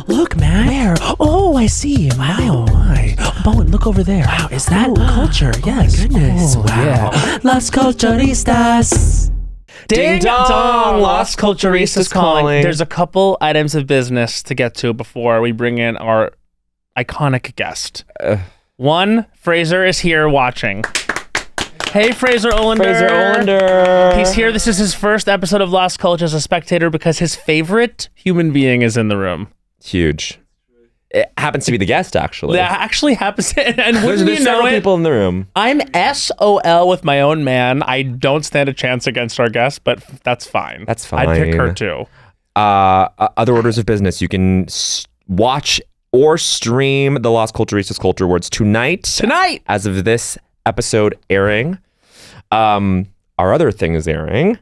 Look, man. Where? Oh, I see. My, oh my. Bowen, look over there. Wow, is that culture? Yes. My goodness. Oh, Wow. Yeah. Las Culturistas. Ding dong, Las Culturistas calling. There's a couple items of business to get to before we bring in our iconic guest. One, Fraser is here watching. Hey, Fraser Olander. He's here. This is his first episode of Las Culture as a spectator because his favorite human being is in the room. Huge. It happens to be the guest, actually. That actually happens. And There's several people in the room. I'm SOL with my own man. I don't stand a chance against our guest, but that's fine. That's fine. I'd pick her too. Other orders of business. You can watch or stream the Las Culturistas Culture Awards tonight. As of this episode airing. Our other thing is airing.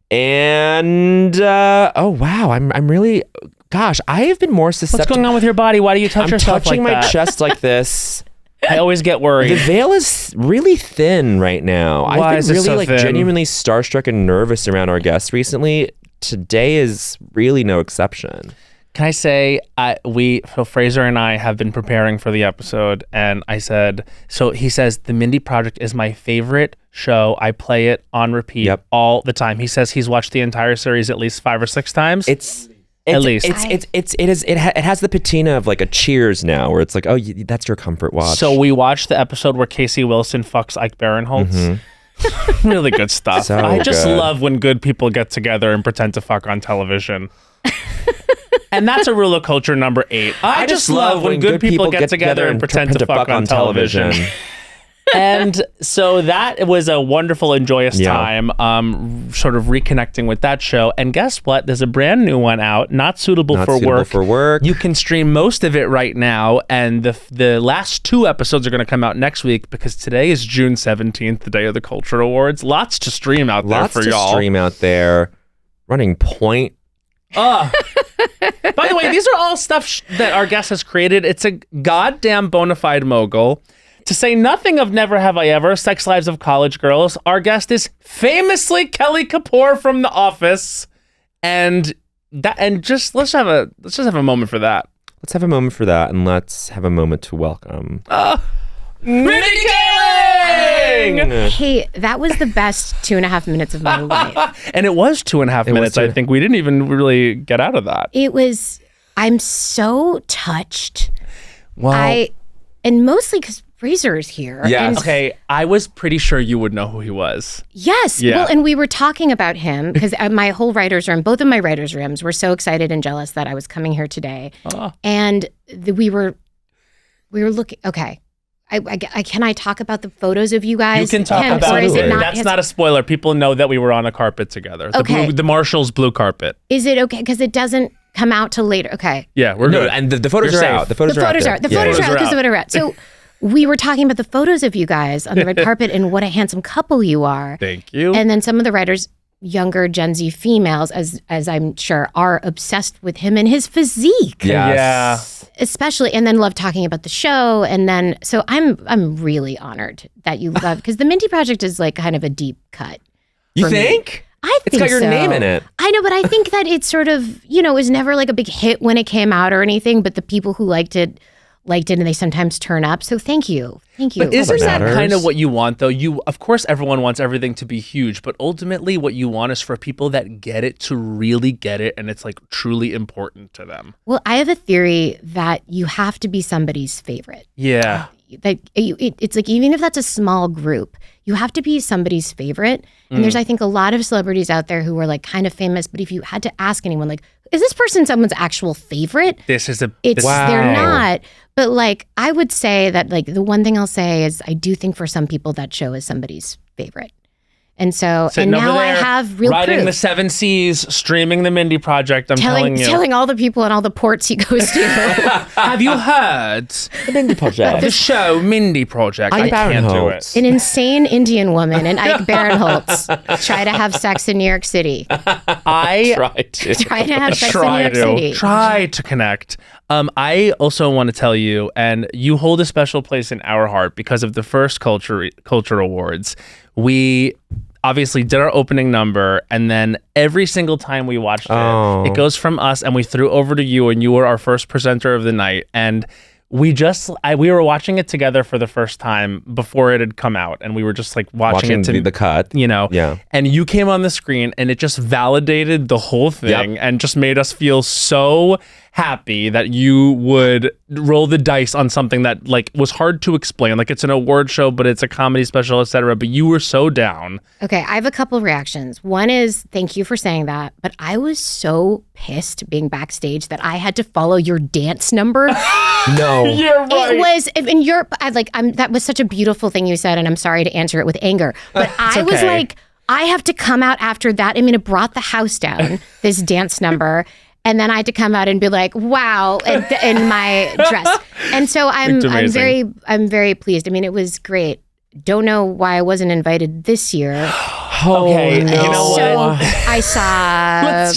And oh wow, I'm really, gosh, I have been more susceptible. What's going on with your body? Why do you touch yourself like that? I'm touching my chest like this. I always get worried. The veil is really thin right now. Why I've is been it really so thin? genuinely starstruck and nervous around our guests recently. Today is really no exception. Can I say, so Fraser and I have been preparing for the episode, and I said, so he says, the Mindy Project is my favorite show. I play it on repeat all the time. He says he's watched the entire series at least 5 or 6 times. At least. It has the patina of like a Cheers now, where it's like, oh, that's your comfort watch. So we watched the episode where Casey Wilson fucks Ike Barinholtz. Really good stuff. So I just good. love when good people get together and pretend to fuck on television. And that's a rule of culture number 8. I just love when good people get together and pretend to fuck on television. And so that was a wonderful and joyous time, sort of reconnecting with that show. And guess what? There's a brand new one out, Not Suitable for Work. You can stream most of it right now. And the last 2 episodes are going to come out next week because today is June 17th, the day of the Culture Awards. Lots to stream out there for y'all. Lots to stream out there. Running point. By the way, these are all stuff that our guest has created. It's a goddamn bona fide mogul. To say nothing of Never Have I Ever, Sex Lives of College Girls, our guest is famously Kelly Kapoor from The Office, and just let's have a moment for that. Let's have a moment for that, and let's have a moment to welcome Mindy Kaling! Hey, that was the best 2.5 minutes of my life. And it was 2.5 minutes. I think we didn't even really get out of that. I'm so touched. Well, and mostly because Fraser is here. Yes. Okay, I was pretty sure you would know who he was. Yes. Yeah. Well, and we were talking about him because my whole writer's room, both of my writer's rooms were so excited and jealous that I was coming here today. And we were looking, okay. Can I talk about the photos of you guys? You can talk about it. That's not a spoiler. People know that we were on a carpet together. Okay. The Marshall's blue carpet. Is it okay? Because it doesn't come out till later. Okay. Yeah, we're good. And the photos are out. The photos are out. The photos are out because the photos are out. So we were talking about the photos of you guys on the red carpet and what a handsome couple you are. Thank you. And then some of the writers, younger Gen Z females, as I'm sure, are obsessed with him and his physique. Yes. Yeah. Especially, and then love talking about the show. And then, so I'm really honored that you love, because the Mindy Project is like kind of a deep cut. You think? I think it's got your so. name in it. I know, but I think that it's sort of, was never like a big hit when it came out or anything, but the people who liked it and they sometimes turn up. So thank you. But isn't that kind of what you want though? Of course, everyone wants everything to be huge, but ultimately what you want is for people that get it to really get it, and it's like truly important to them. Well, I have a theory that you have to be somebody's favorite. Yeah. It's like, even if that's a small group, you have to be somebody's favorite. And there's, I think, a lot of celebrities out there who are like kind of famous, but if you had to ask anyone, like, is this person someone's actual favorite? They're not. But like, I would say that like the one thing I'll say is I do think for some people that show is somebody's favorite. And so and now I have real riding proof. the 7 seas, streaming the Mindy Project. I'm telling you. Telling all the people and all the ports he goes to. Have you heard the Mindy Project? The show Mindy Project. I can't do it. An insane Indian woman and Ike Barinholtz try to have sex in New York City. I try to have sex in New York City. Try to connect. I also want to tell you, and you hold a special place in our heart because of the first Culture Awards. obviously did our opening number, and then every single time we watched it goes from us and we threw over to you, and you were our first presenter of the night. And we were watching it together for the first time before it had come out, and we were just like watching it the cut, Yeah. And you came on the screen, and it just validated the whole thing, and just made us feel so happy that you would roll the dice on something that like was hard to explain. Like, it's an award show, but it's a comedy special, etc. But you were so down. Okay, I have a couple reactions. One is, thank you for saying that, but I was so pissed being backstage that I had to follow your dance number. No. You're right. It was in Europe. That was such a beautiful thing you said, and I'm sorry to answer it with anger, but I was like, I have to come out after that. I mean, it brought the house down, this dance number. And then I had to come out and be like, wow, in my dress. And so I'm very pleased. I mean, it was great. Don't know why I wasn't invited this year. Okay, no. You know so what? I saw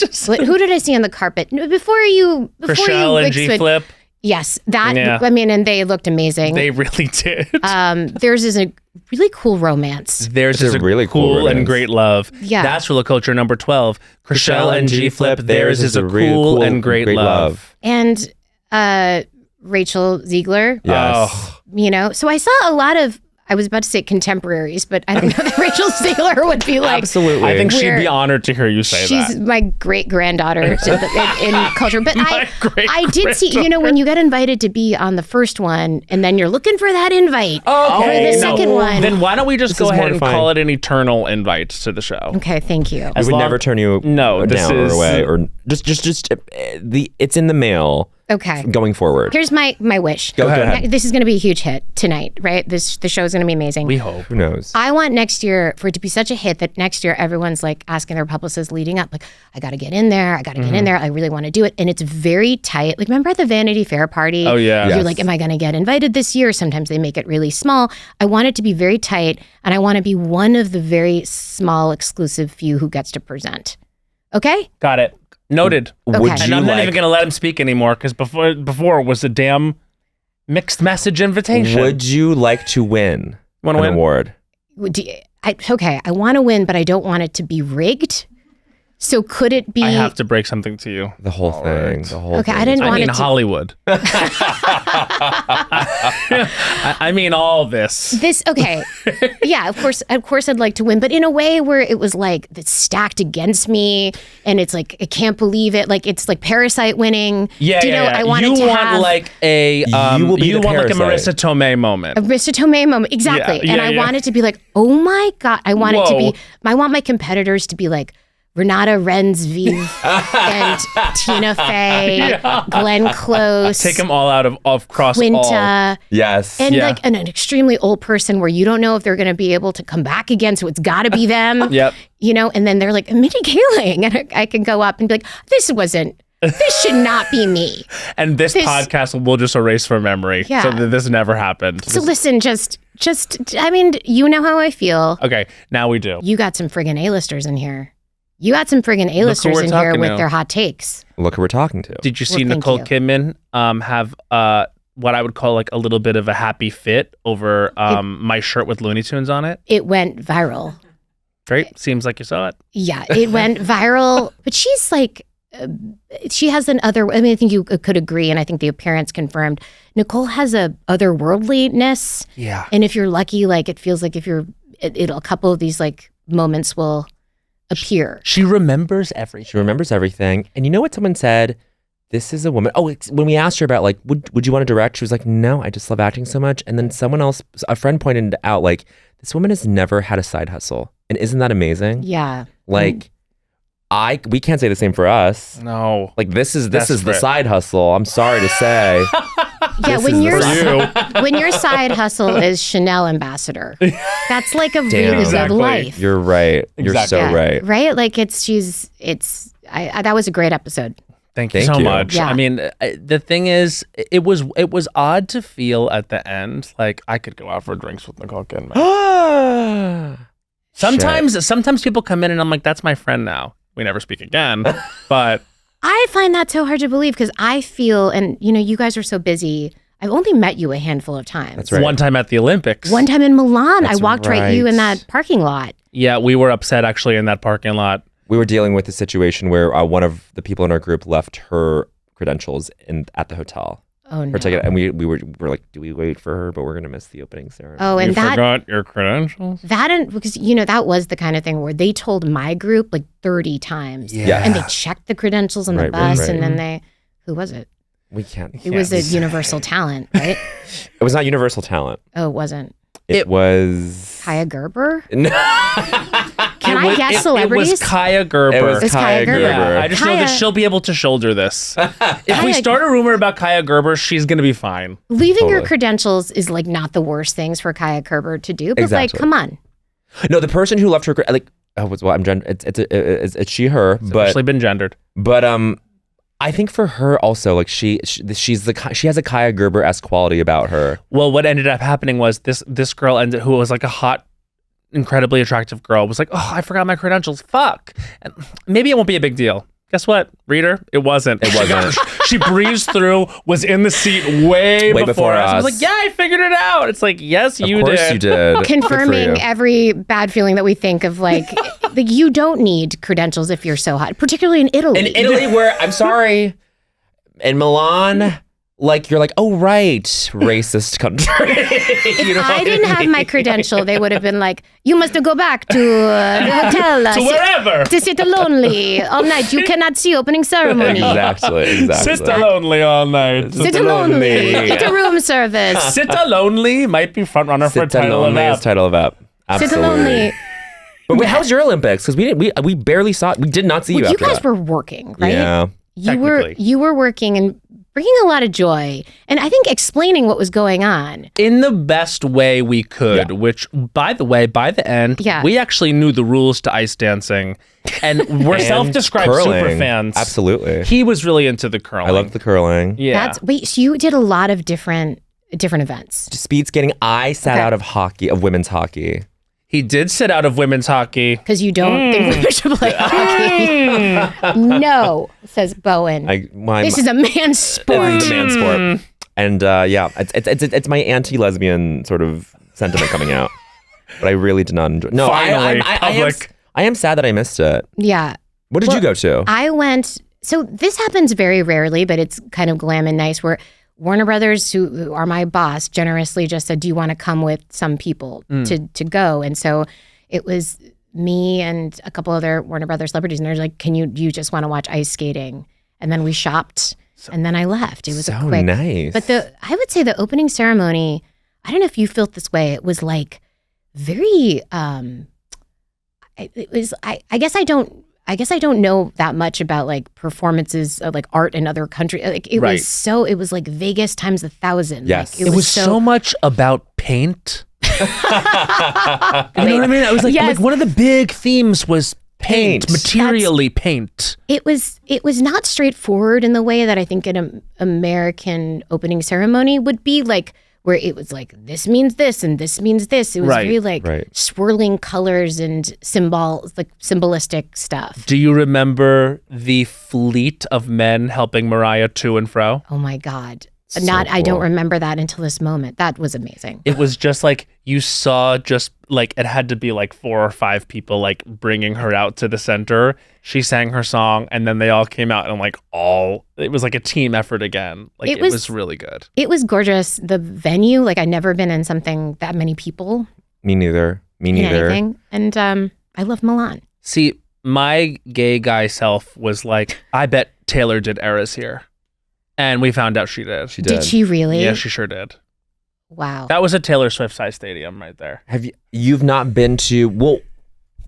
who did I see on the carpet before you Chriselle and G-Flip. Yes, I mean, and they looked amazing. They really did. Theirs is a really cool romance. Theirs is a really cool and great love. Yeah. That's Real Culture number 12. Chriselle and G-Flip, theirs is a cool and great love. And Rachel Ziegler. Yes. So I saw a lot of, I was about to say contemporaries, but I don't know that Rachel Ziegler would be like. Absolutely. I think she'd be honored to hear you say that. She's my great-granddaughter in culture. But I did see, when you get invited to be on the first one, and then you're looking for that invite for the second one. Then why don't we just go ahead and call it an eternal invite to the show? Okay, thank you. I would never turn you down or away, or just it's in the mail. Okay. Going forward. Here's my wish. Go ahead. This is going to be a huge hit tonight, right? The show is going to be amazing. We hope. Who knows? I want next year for it to be such a hit that next year everyone's like asking their publicists leading up, like, I got to get in there. I got to get in there. I really want to do it. And it's very tight. Like, remember at the Vanity Fair party? Oh, yeah. You're like, am I going to get invited this year? Sometimes they make it really small. I want it to be very tight. And I want to be one of the very small, exclusive few who gets to present. Okay? Got it. Noted. Okay. And I'm not even going to let him speak anymore because before it was a damn mixed message invitation. Would you like to win an award? I want to win, but I don't want it to be rigged. So could it be? I have to break something to you. The whole thing. Right. The whole okay, thing. I didn't want it to. Hollywood. I mean all this. Okay. Yeah, of course I'd like to win, but in a way where it was like it's stacked against me, and it's like I can't believe it. Like it's like Parasite winning. Yeah, I want you it to want have like a you will be you the want Parasite. like a Marissa Tomei moment. A Marissa Tomei moment, exactly. Yeah, and I want it to be like, oh my God, I want it to be. I want my competitors to be like Renata Rensviv and Tina Fey, Glenn Close. Take them all out of cross Quinta. all. Yes. And like an extremely old person where you don't know if they're going to be able to come back again, so it's got to be them. Yep. And then they're like, Mindy Kaling. And I can go up and be like, this should not be me. And this podcast will just erase from memory. Yeah. So that this never happened. So listen, I mean, you know how I feel. Okay, now we do. You got some friggin' A-listers in here. You got some friggin' A-listers in here with their hot takes. Look who we're talking to. Did you see Nicole Kidman have what I would call like a little bit of a happy fit over my shirt with Looney Tunes on it? It went viral. Great. Seems like you saw it. Yeah, it went viral. But she's like, she has I mean, I think you could agree, and I think the appearance confirmed, Nicole has a otherworldliness. Yeah. And if you're lucky, like it feels like a couple of these like moments will appear. She remembers everything. She remembers everything. And you know what someone said? This is a woman. Oh, when we asked her about like, would you want to direct? She was like, no, I just love acting so much. And then a friend pointed out like, this woman has never had a side hustle. And isn't that amazing? Yeah. Like, we can't say the same for us. No. Like this is the side hustle. I'm sorry to say. Yeah, when your side hustle is Chanel ambassador, that's like a really good life. You're right. You're so right. Right? Like that was a great episode. Thank you so much. Yeah. I mean, the thing is, it was odd to feel at the end like I could go out for drinks with Nicole Kidman. Sometimes people come in and I'm like, that's my friend now. We never speak again. But I find that so hard to believe because I feel, and you guys are so busy. I've only met you a handful of times. That's right. One time at the Olympics. One time in Milan, That's I walked right you in that parking lot. Yeah, we were upset actually in that parking lot. We were dealing with a situation where one of the people in our group left her credentials at the hotel. Oh no. Her ticket, and we were like, do we wait for her? But we're gonna miss the opening ceremony. Oh, and You forgot your credentials? because that was the kind of thing where they told my group like 30 times. Yeah. And they checked the credentials on the Right, bus, right. and then who was it? We can't. It was a Universal Talent, right? It was not Universal Talent. Oh, it wasn't. It was Kaya Gerber? No. Can I guess celebrities? It was Kaya Gerber. It was It's Kaya Kaya Gerber. Gerber. Yeah, I just know that Kaya- she'll be able to shoulder this. If we start a rumor about Kaya Gerber, she's going to be fine. Leaving your Totally. credentials is like not the worst things for Kaya Gerber to do, but like, Exactly. come on. No, the person who left her it's she her, but Actually been gendered. I think for her also like she has a Kaya Gerber-esque quality about her. Well, what ended up happening was this girl who was like a hot, incredibly attractive girl was like, oh, I forgot my credentials. Fuck. And maybe it won't be a big deal. Guess what, reader? It wasn't. It wasn't. She breezed through, was in the seat way before us. I was us. like, yeah, I figured it out. It's like, yes, you Of course did. you did. Good for Confirming you. every bad feeling that we think of, like you don't need credentials if you're so hot, particularly in Italy. In Italy, where I'm sorry, in Milan, like you're like, oh right, racist country. If I didn't have my credential, they would have been like, you must go back to the hotel. To wherever. To sit lonely all night. You cannot see opening ceremony. exactly. Sit lonely all night. Sit lonely. Get a room service. Sit lonely might be front runner for Sit title of lonely is app. title of app. Sit Absolutely. lonely. But wait, how's your Olympics? Because we barely saw it. We did not see you Well, you after guys that. were working, right? Yeah. You were working and bringing a lot of joy, and I think explaining what was going on. In the best way we could, Yeah. which, by the way, by the end, Yeah. we actually knew the rules to ice dancing, and we're And self-described curling. super fans. Absolutely. He was really into the curling. I loved the curling. Yeah. Wait, so you did a lot of different events. Speed skating. I sat Okay. out of women's hockey. He did sit out of women's hockey. Because you don't think women should play hockey. No, says Bowen. This is a man's sport. It's a man sport. And yeah, it's my anti-lesbian sort of sentiment coming out. But I really did not enjoy. No, Finally, I am sad that I missed it. Yeah. What did you go to? I went, so this happens very rarely, but it's kind of glam and nice where Warner Brothers, who are my boss, generously just said, do you want to come with some people to go? And so it was me and a couple other Warner Brothers celebrities. And they're like, do you just want to watch ice skating? And then we shopped and then I left. It was So a quick. nice. But I would say the opening ceremony, I don't know if you felt this way. It was like very, it was, I guess I don't know that much about like performances of like art in other countries. Like it Right. was like Vegas times 1,000. Yes. Like, It was so much about paint. You know what I mean? I was like, Yes. one of the big themes was paint, Paint. materially paint. It was not straightforward in the way that I think an American opening ceremony would be, like where it was like this means this and this means this. It was Right. very like Right. swirling colors and symbols, like symbolistic stuff. Do you remember the fleet of men helping Mariah to and fro? Oh my God. So I don't cool. remember that until this moment. That was amazing. It was just like you saw, just like it had to be like 4 or 5 people like bringing her out to the center. She sang her song and then they all came out and like it was like a team effort again. Like it was really good. It was gorgeous. The venue, like I'd never been in something that many people. Me neither. in anything. And I love Milan. See, my gay guy self was like, I bet Taylor did eras here. And we found out she did. She did. Did she really? Yeah, she sure did. Wow. That was a Taylor Swift size stadium right there. You've not been to, well,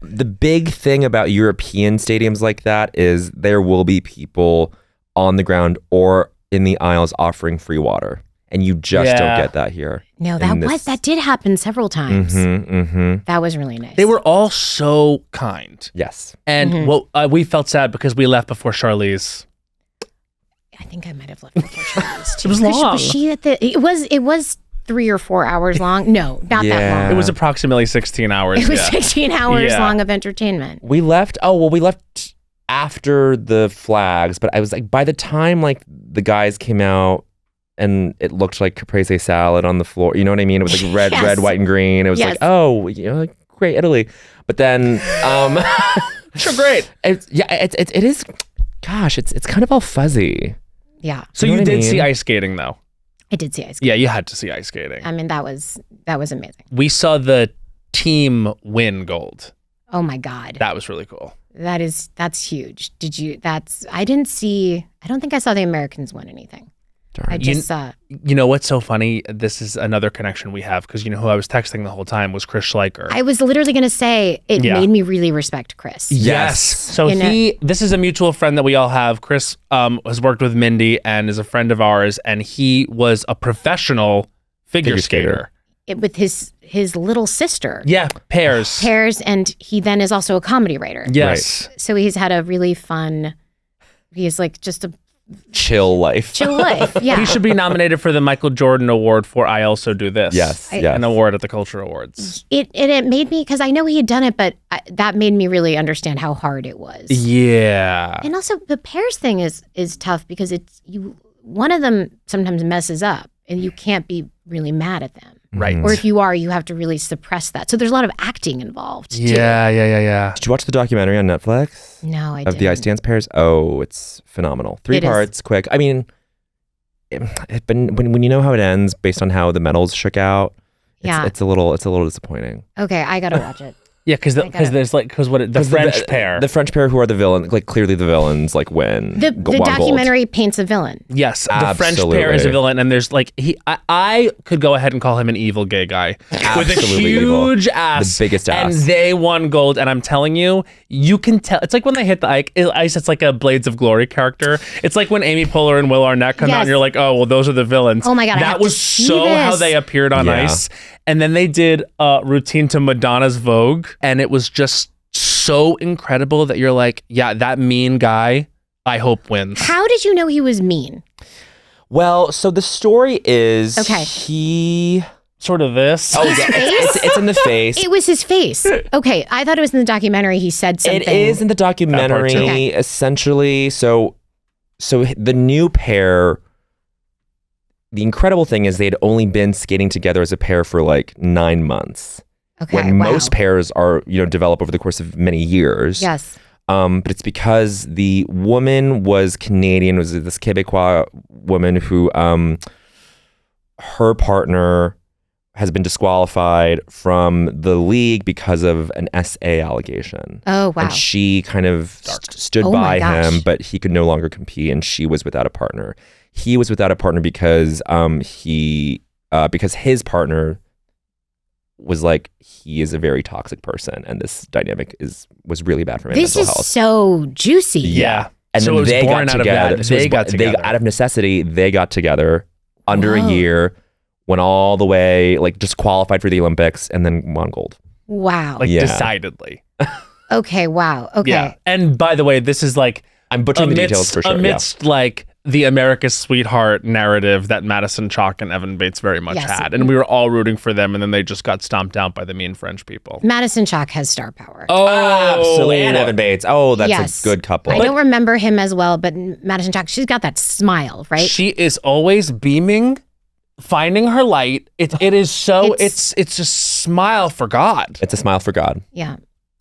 the big thing about European stadiums like that is there will be people on the ground or in the aisles offering free water. And you just don't get that here. No, in that did happen several times. Mm-hmm. That was really nice. They were all so kind. Yes. And we felt sad because we left before Charlize. I think I might have left before Charlize too. It was long. Was she at the? It was 3 or 4 hours long. No, not that Yeah. long. It was approximately 16 hours. It was yeah. 16 hours Yeah. long of entertainment. We left after the flags, but I was like, by the time like the guys came out and it looked like caprese salad on the floor, you know what I mean? It was like red, Yes. red, white, and green. It was Yes. like, oh, you know, like, great, Italy. But then, Sure, great. it is. Gosh, it's kind of all fuzzy. Yeah. So You know you what I did see mean? ice skating though. I did see ice skating. Yeah, you had to see ice skating. I mean, that was amazing. We saw the team win gold. Oh my God. That was really cool. That's huge. I don't think I saw the Americans win anything. Darn. I just saw. You know what's so funny? This is another connection we have because you know who I was texting the whole time was Chris Schleicher. I was literally going to say it Yeah. made me really respect Chris. Yes. So this is a mutual friend that we all have. Chris has worked with Mindy and is a friend of ours, and he was a professional figure skater. With his little sister. Yeah, pairs. And he then is also a comedy writer. Yes. So he's had a really fun. He's like just a Chill life. chill life. Yeah. He should be nominated for the Michael Jordan Award for I Also Do This. Yes. An award at the Culture Awards. It made me, because I know he had done it, but that made me really understand how hard it was. Yeah. And also the pairs thing is tough because one of them sometimes messes up and you can't be really mad at them. Right. Or if you are, you have to really suppress that. So there's a lot of acting involved too. Yeah. Did you watch the documentary on Netflix? No, I Of didn't. the ice dance pairs? Oh, it's phenomenal. 3 It is. parts, quick. I mean, when you know how it ends based on how the medals shook out, Yeah. it's a little disappointing. Okay, I gotta watch it. Yeah, because I gotta- there's like the French pair. The French pair who are the villain, like clearly the villains, like win. The Won gold. documentary paints a villain. Yes, the French pair is a Absolutely. villain, and there's like I could go ahead and call him an evil gay guy with a Absolutely evil. huge ass, The biggest ass. and they won gold. And I'm telling you, you can tell. It's like when they hit the ice. It's like a Blades of Glory character. It's like when Amy Poehler and Will Arnett come out, Yes. and you're like, oh well, those are the villains. Oh my God, I that have to was see so how this. they appeared on Yeah. ice. And then they did a routine to Madonna's Vogue, and it was just so incredible that you're like, yeah, that mean guy, I hope wins. How did you know he was mean? Well, so the story is Okay. he. Sort of this. Oh, yeah, it's in the face. It was his face. Okay, I thought it was in the documentary. He said something. It is in the documentary, too. Okay. essentially. So the new pair. The incredible thing is they had only been skating together as a pair for like 9 months. Okay, When wow. most pairs are, develop over the course of many years. Yes. But it's because the woman was Canadian, was this Quebecois woman who, her partner has been disqualified from the league because of an SA allegation. Oh, wow. And she kind of stood Oh my by gosh. him, but he could no longer compete, and she was without a partner. He was without a partner because because his partner was like, he is a very toxic person, and this dynamic was really bad for his This mental is health. so juicy. Yeah. And So then it was they born got out of together. that. So it They was got together. out of necessity. They got together under Whoa. a year, went all the way, like just qualified for the Olympics, and then won gold. Wow. Like Yeah. decidedly. Okay, wow. Okay. Yeah. And by the way, this is like I'm butchering the details for sure. amidst like the America's Sweetheart narrative that Madison Chalk and Evan Bates very much Yes. had. And we were all rooting for them, and then they just got stomped out by the mean French people. Madison Chalk has star power. Oh, Absolutely. And Evan Bates. Oh, that's Yes. a good couple. I don't remember him as well, but Madison Chalk, she's got that smile, right? She is always beaming, finding her light. It is so it's just smile for God. It's a smile for God. Yeah.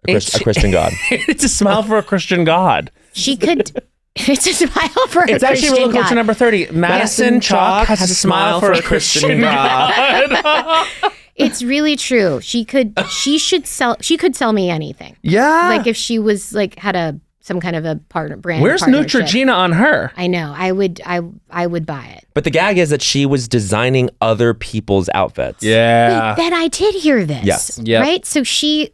A Christian God. It's a smile for a Christian God. She could. It's a smile for It's a actually Christian Roller Coaster God. number 30. Madison Chalk has a smile for a Christian God. It's really true. She could sell me anything. Yeah. Like if she was like had some kind of a brand. Where's partnership. Neutrogena on her? I know. I would buy it. But the gag is that she was designing other people's outfits. Yeah. Wait, then I did hear this. Yes. Yep. Right? So she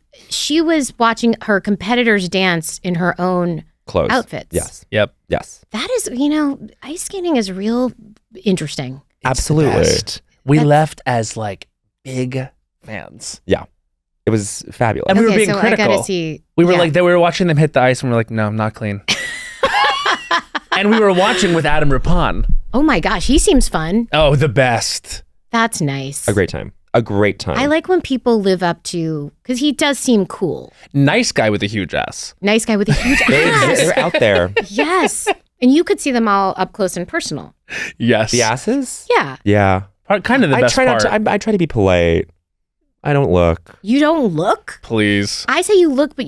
was watching her competitors dance in her own Clothes. outfits. Yes. Yep. Yes. That is, ice skating is real interesting. Absolutely. Best. We left as like big fans. Yeah. It was fabulous. And we were being so critical. I gotta see. We were yeah. like, they were watching them hit the ice, and we're like, no, not clean. And we were watching with Adam Rippon. Oh my gosh, he seems fun. Oh, the best. That's nice. A great time. A great time. I like when people live up to, because he does seem cool. Nice guy with a huge ass. Nice guy with a huge ass. They're out there. Yes. And you could see them all up close and personal. Yes. The asses? Yeah. Yeah. Kind of the best part. I try to be polite. I don't look. You don't look? Please. I say you look, but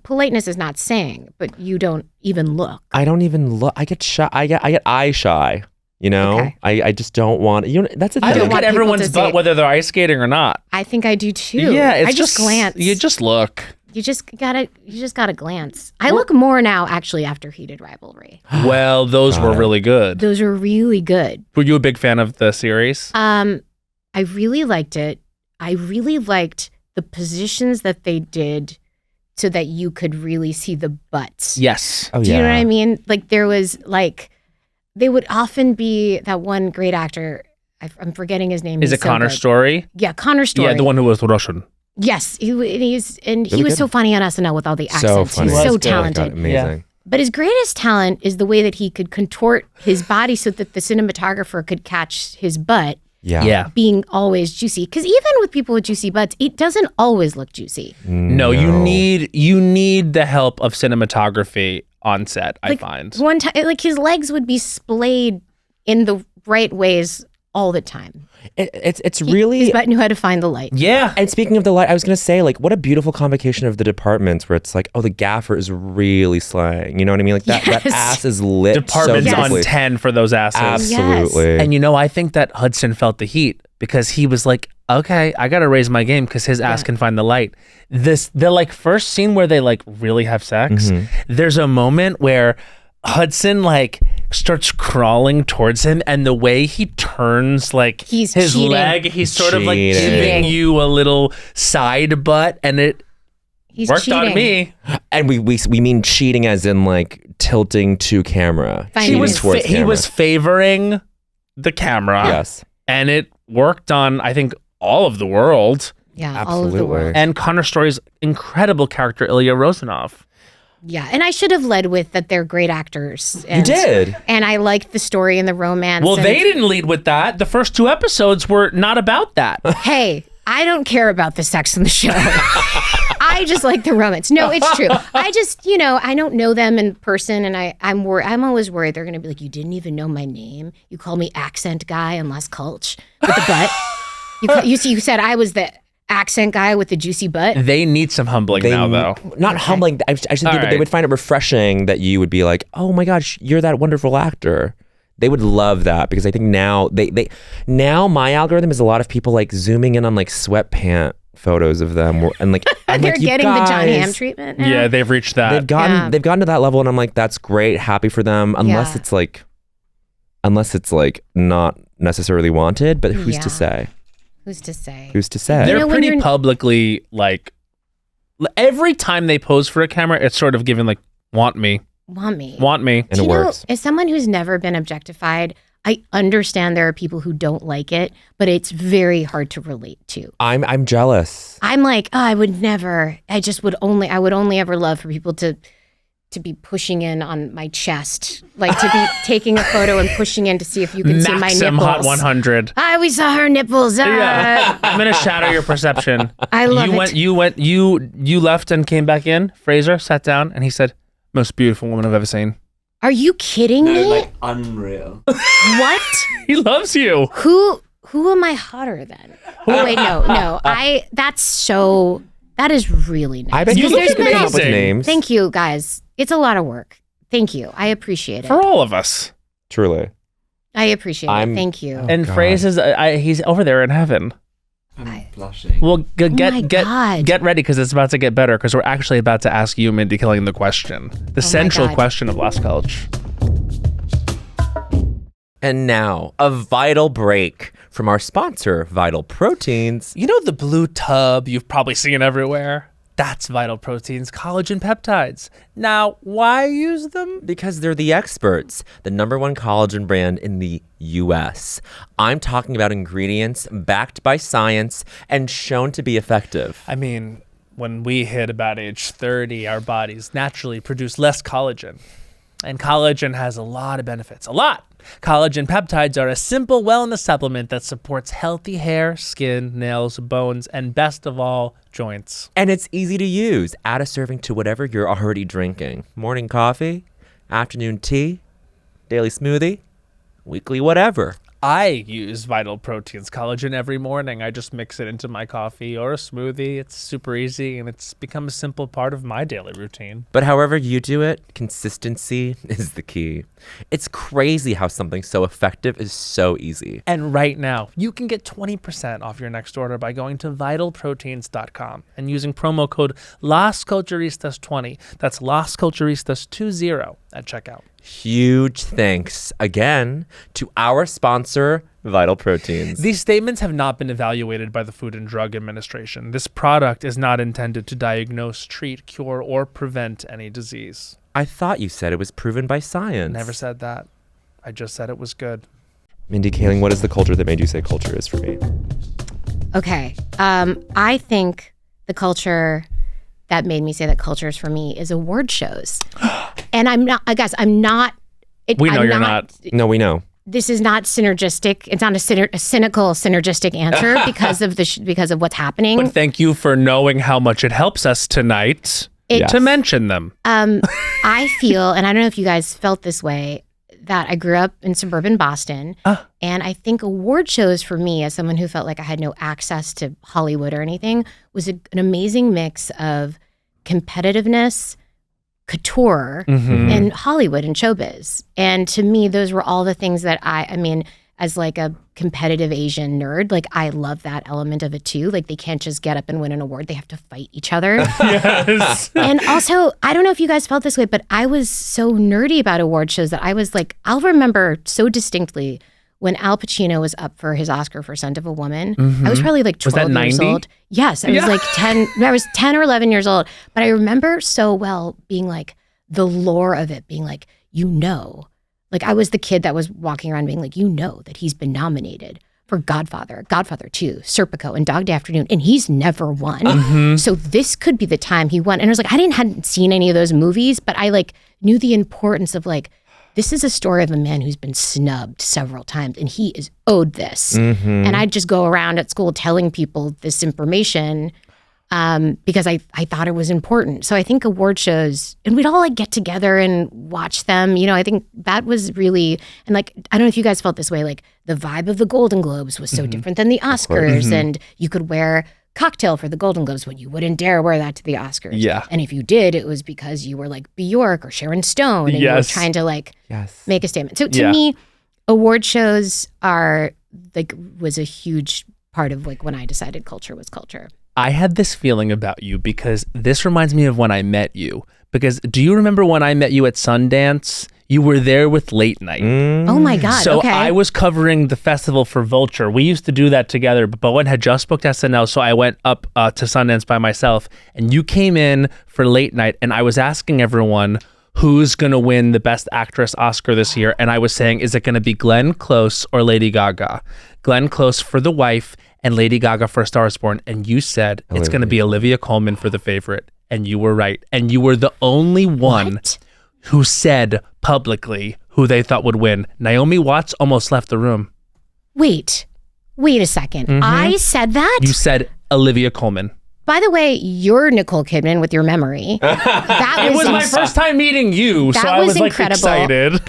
politeness is not saying, but you don't even look. I don't even look. I get shy. I get eye shy. You know, Okay. I just don't want. That's a thing. I look want at people everyone's to say- butt, whether they're ice skating or not. I think I do too. Yeah, it's I just glance. You just look. You just gotta glance. I look more now, actually, after Heated Rivalry. Well, those were really good. Those are really good. Were you a big fan of the series? I really liked it. I really liked the positions that they did so that you could really see the butts. Yes. Oh, Do you know what I mean? Like there was like, they would often be that one great actor. I'm forgetting his name. Is He's it so Connor good. Story? Yeah, Connor Story. Yeah, the one who was Russian. Yes, he was Really so funny on SNL with all the So accents. funny. He's He so was good. talented. Amazing. But his greatest talent is the way that he could contort his body so that the cinematographer could catch his butt Yeah. being always juicy. Because even with people with juicy butts, it doesn't always look juicy. No, you need the help of cinematography on set, I Like, find. One time, like his legs would be splayed in the right ways all the time. It's really. His butt knew how to find the light. Yeah. And speaking of the light, I was gonna say, like, what a beautiful convocation of the departments where it's like, oh, the gaffer is really slaying. You know what I mean? Like that Yes. ass is lit. Department's so on beautifully. 10 for those asses. Absolutely. And I think that Hudson felt the heat because he was like, okay, I got to raise my game because his ass can find the light. The like first scene where they like really have sex, there's a moment where Hudson like starts crawling towards him, and the way he turns like He's his cheating. leg, he's sort of like Cheating. giving you a little side butt, and it He's worked cheating. on me. And we mean cheating as in like tilting to camera. Finding Cheating his- towards He camera. was favoring the camera. Yes. And it worked on, I think, all of the world. Yeah, all of the Absolutely. world. And Connor Story's incredible character, Ilya Rozanov. Yeah, and I should have led with that they're great actors. You did. And I liked the story and the romance. Well, and, they didn't lead with that. The first 2 episodes were not about that. Hey, I don't care about the sex in the show. I just like the romance. No, it's true. I just, I don't know them in person, and I'm always worried they're gonna be like, you didn't even know my name. You call me accent guy and less culch with the butt. You said I was the accent guy with the juicy butt. They need some humbling now, though. Not humbling. I just think that they right. would find it refreshing that you would be like, oh my gosh, you're that wonderful actor. They would love that because I think now now my algorithm is a lot of people like zooming in on like sweatpant photos of them and like I'm They're like, you getting the John guys, Hamm treatment now. Yeah, they've reached that. They've gotten to that level, and I'm like, that's great, happy for them. Unless Yeah. it's like not necessarily wanted, but who's Yeah. to say? Who's to say? Who's to say? They're when pretty you're- publicly like, every time they pose for a camera, it's sort of given like, want me. Want me. and Do it you works. know, as someone who's never been objectified, I understand there are people who don't like it, but it's very hard to relate to. I'm jealous. I'm like, I would never. I would only ever love for people to be pushing in on my chest, like to be taking a photo and pushing in to see if you can see my Maxim nipples. Hot 100. We saw her nipples. Yeah. I'm gonna shatter your perception. I love it. You left and came back in. Fraser sat down and he said, "Most beautiful woman I've ever seen." Are you kidding me? like unreal. What? He loves you. Who am I hotter than? Oh, wait, no. That is really nice. I bet You you look could come up with amazing. names. Thank you, guys. It's a lot of work. Thank you. I appreciate it. For all of us. Truly. I appreciate it. Thank you. And God. Fraser, he's over there in heaven. I'm blushing. Well, my God. get ready because it's about to get better because we're actually about to ask you, Mindy Kaling, the question, the central God. question of Last Culture. And now, a vital break from our sponsor, Vital Proteins. You know the blue tub you've probably seen everywhere? That's Vital Proteins collagen peptides. Now, why use them? Because they're the experts, the #1 collagen brand in the US. I'm talking about ingredients backed by science and shown to be effective. I mean, when we hit about age 30, our bodies naturally produce less collagen. And collagen has a lot of benefits. A lot! Collagen peptides are a simple wellness supplement that supports healthy hair, skin, nails, bones, and best of all, joints. And it's easy to use. Add a serving to whatever you're already drinking. Morning coffee, afternoon tea, daily smoothie, weekly whatever. I use Vital Proteins collagen every morning. I just mix it into my coffee or a smoothie. It's super easy, and it's become a simple part of my daily routine. But however you do it, consistency is the key. It's crazy how something so effective is so easy. And right now, you can get 20% off your next order by going to vitalproteins.com and using promo code LasCulturistas20. That's LasCulturistas20 at checkout. Huge thanks again to our sponsor, Vital Proteins. These statements have not been evaluated by the Food and Drug Administration. This product is not intended to diagnose, treat, cure, or prevent any disease. I thought you said it was proven by science. Never said that. I just said it was good. Mindy Kaling, what is the culture that made you say culture is for me? Okay. I think the culture that made me say that culture is for me is award shows. And I'm not, I guess I'm not. We know you're not. No, we know. This is not synergistic. It's not a cynical synergistic answer because of what's happening. But thank you for knowing how much it helps us tonight to mention them. I feel, and I don't know if you guys felt this way, that I grew up in suburban Boston. And I think award shows for me, as someone who felt like I had no access to Hollywood or anything, was an amazing mix of competitiveness, couture, and Hollywood and showbiz. And to me, those were all the things that I mean, as like a competitive Asian nerd, like I love that element of it too. Like they can't just get up and win an award. They have to fight each other. Yes. And also, I don't know if you guys felt this way, but I was so nerdy about award shows that I was like, I'll remember so distinctly when Al Pacino was up for his Oscar for Scent of a Woman. I was probably like 12 years old. Yes, I was like 10. I was 10 or 11 years old. But I remember so well being like the lore of it, being like, like I was the kid that was walking around being like, that he's been nominated for Godfather 2, Serpico, and Dog Day Afternoon, and he's never won. So this could be the time he won. And I was like, hadn't seen any of those movies, but I like knew the importance of like, this is a story of a man who's been snubbed several times, and he is owed this. And I'd just go around at school telling people this information because I thought it was important. So I think award shows, and we'd all like get together and watch them. I think that was really, and like, I don't know if you guys felt this way, like the vibe of the Golden Globes was so different than the Oscars. And you could wear cocktail for the Golden Globes, but you wouldn't dare wear that to the Oscars. Yeah. And if you did, it was because you were like Bjork or Sharon Stone, and you were trying to like make a statement. So to me, award shows was a huge part of like when I decided culture was culture. I had this feeling about you because this reminds me of when I met you. Because do you remember when I met you at Sundance? You were there with Late Night. Oh my God, so okay. I was covering the festival for Vulture. We used to do that together, but Bowen had just booked SNL, so I went up to Sundance by myself. And you came in for Late Night, and I was asking everyone, who's going to win the Best Actress Oscar this year? And I was saying, is it going to be Glenn Close or Lady Gaga? Glenn Close for The Wife and Lady Gaga for A Star Is Born. And you said it's going to be Olivia Colman for The Favorite. And you were right. And you were the only one who said publicly who they thought would win. Naomi Watts almost left the room. Wait a second. I said that? You said Olivia Colman. By the way, you're Nicole Kidman with your memory. It was my first time meeting you, so I was like excited.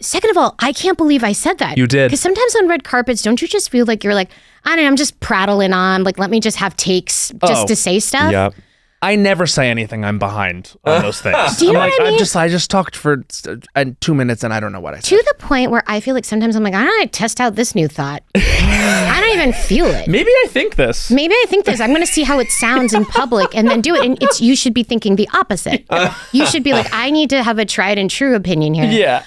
Second of all, I can't believe I said that. You did. Because sometimes on red carpets, don't you just feel like you're like, I don't know, I'm just prattling on. Like, let me just have takes just to say stuff. Yep. I never say anything. I'm behind on those things. Do you know what I mean? I just talked for 2 minutes and I don't know what I said. To the point where I feel like sometimes I'm like, I don't know, test out this new thought. I don't even feel it. Maybe I think this. I'm going to see how it sounds in public and then do it. And you should be thinking the opposite. You should be like, I need to have a tried and true opinion here. Yeah.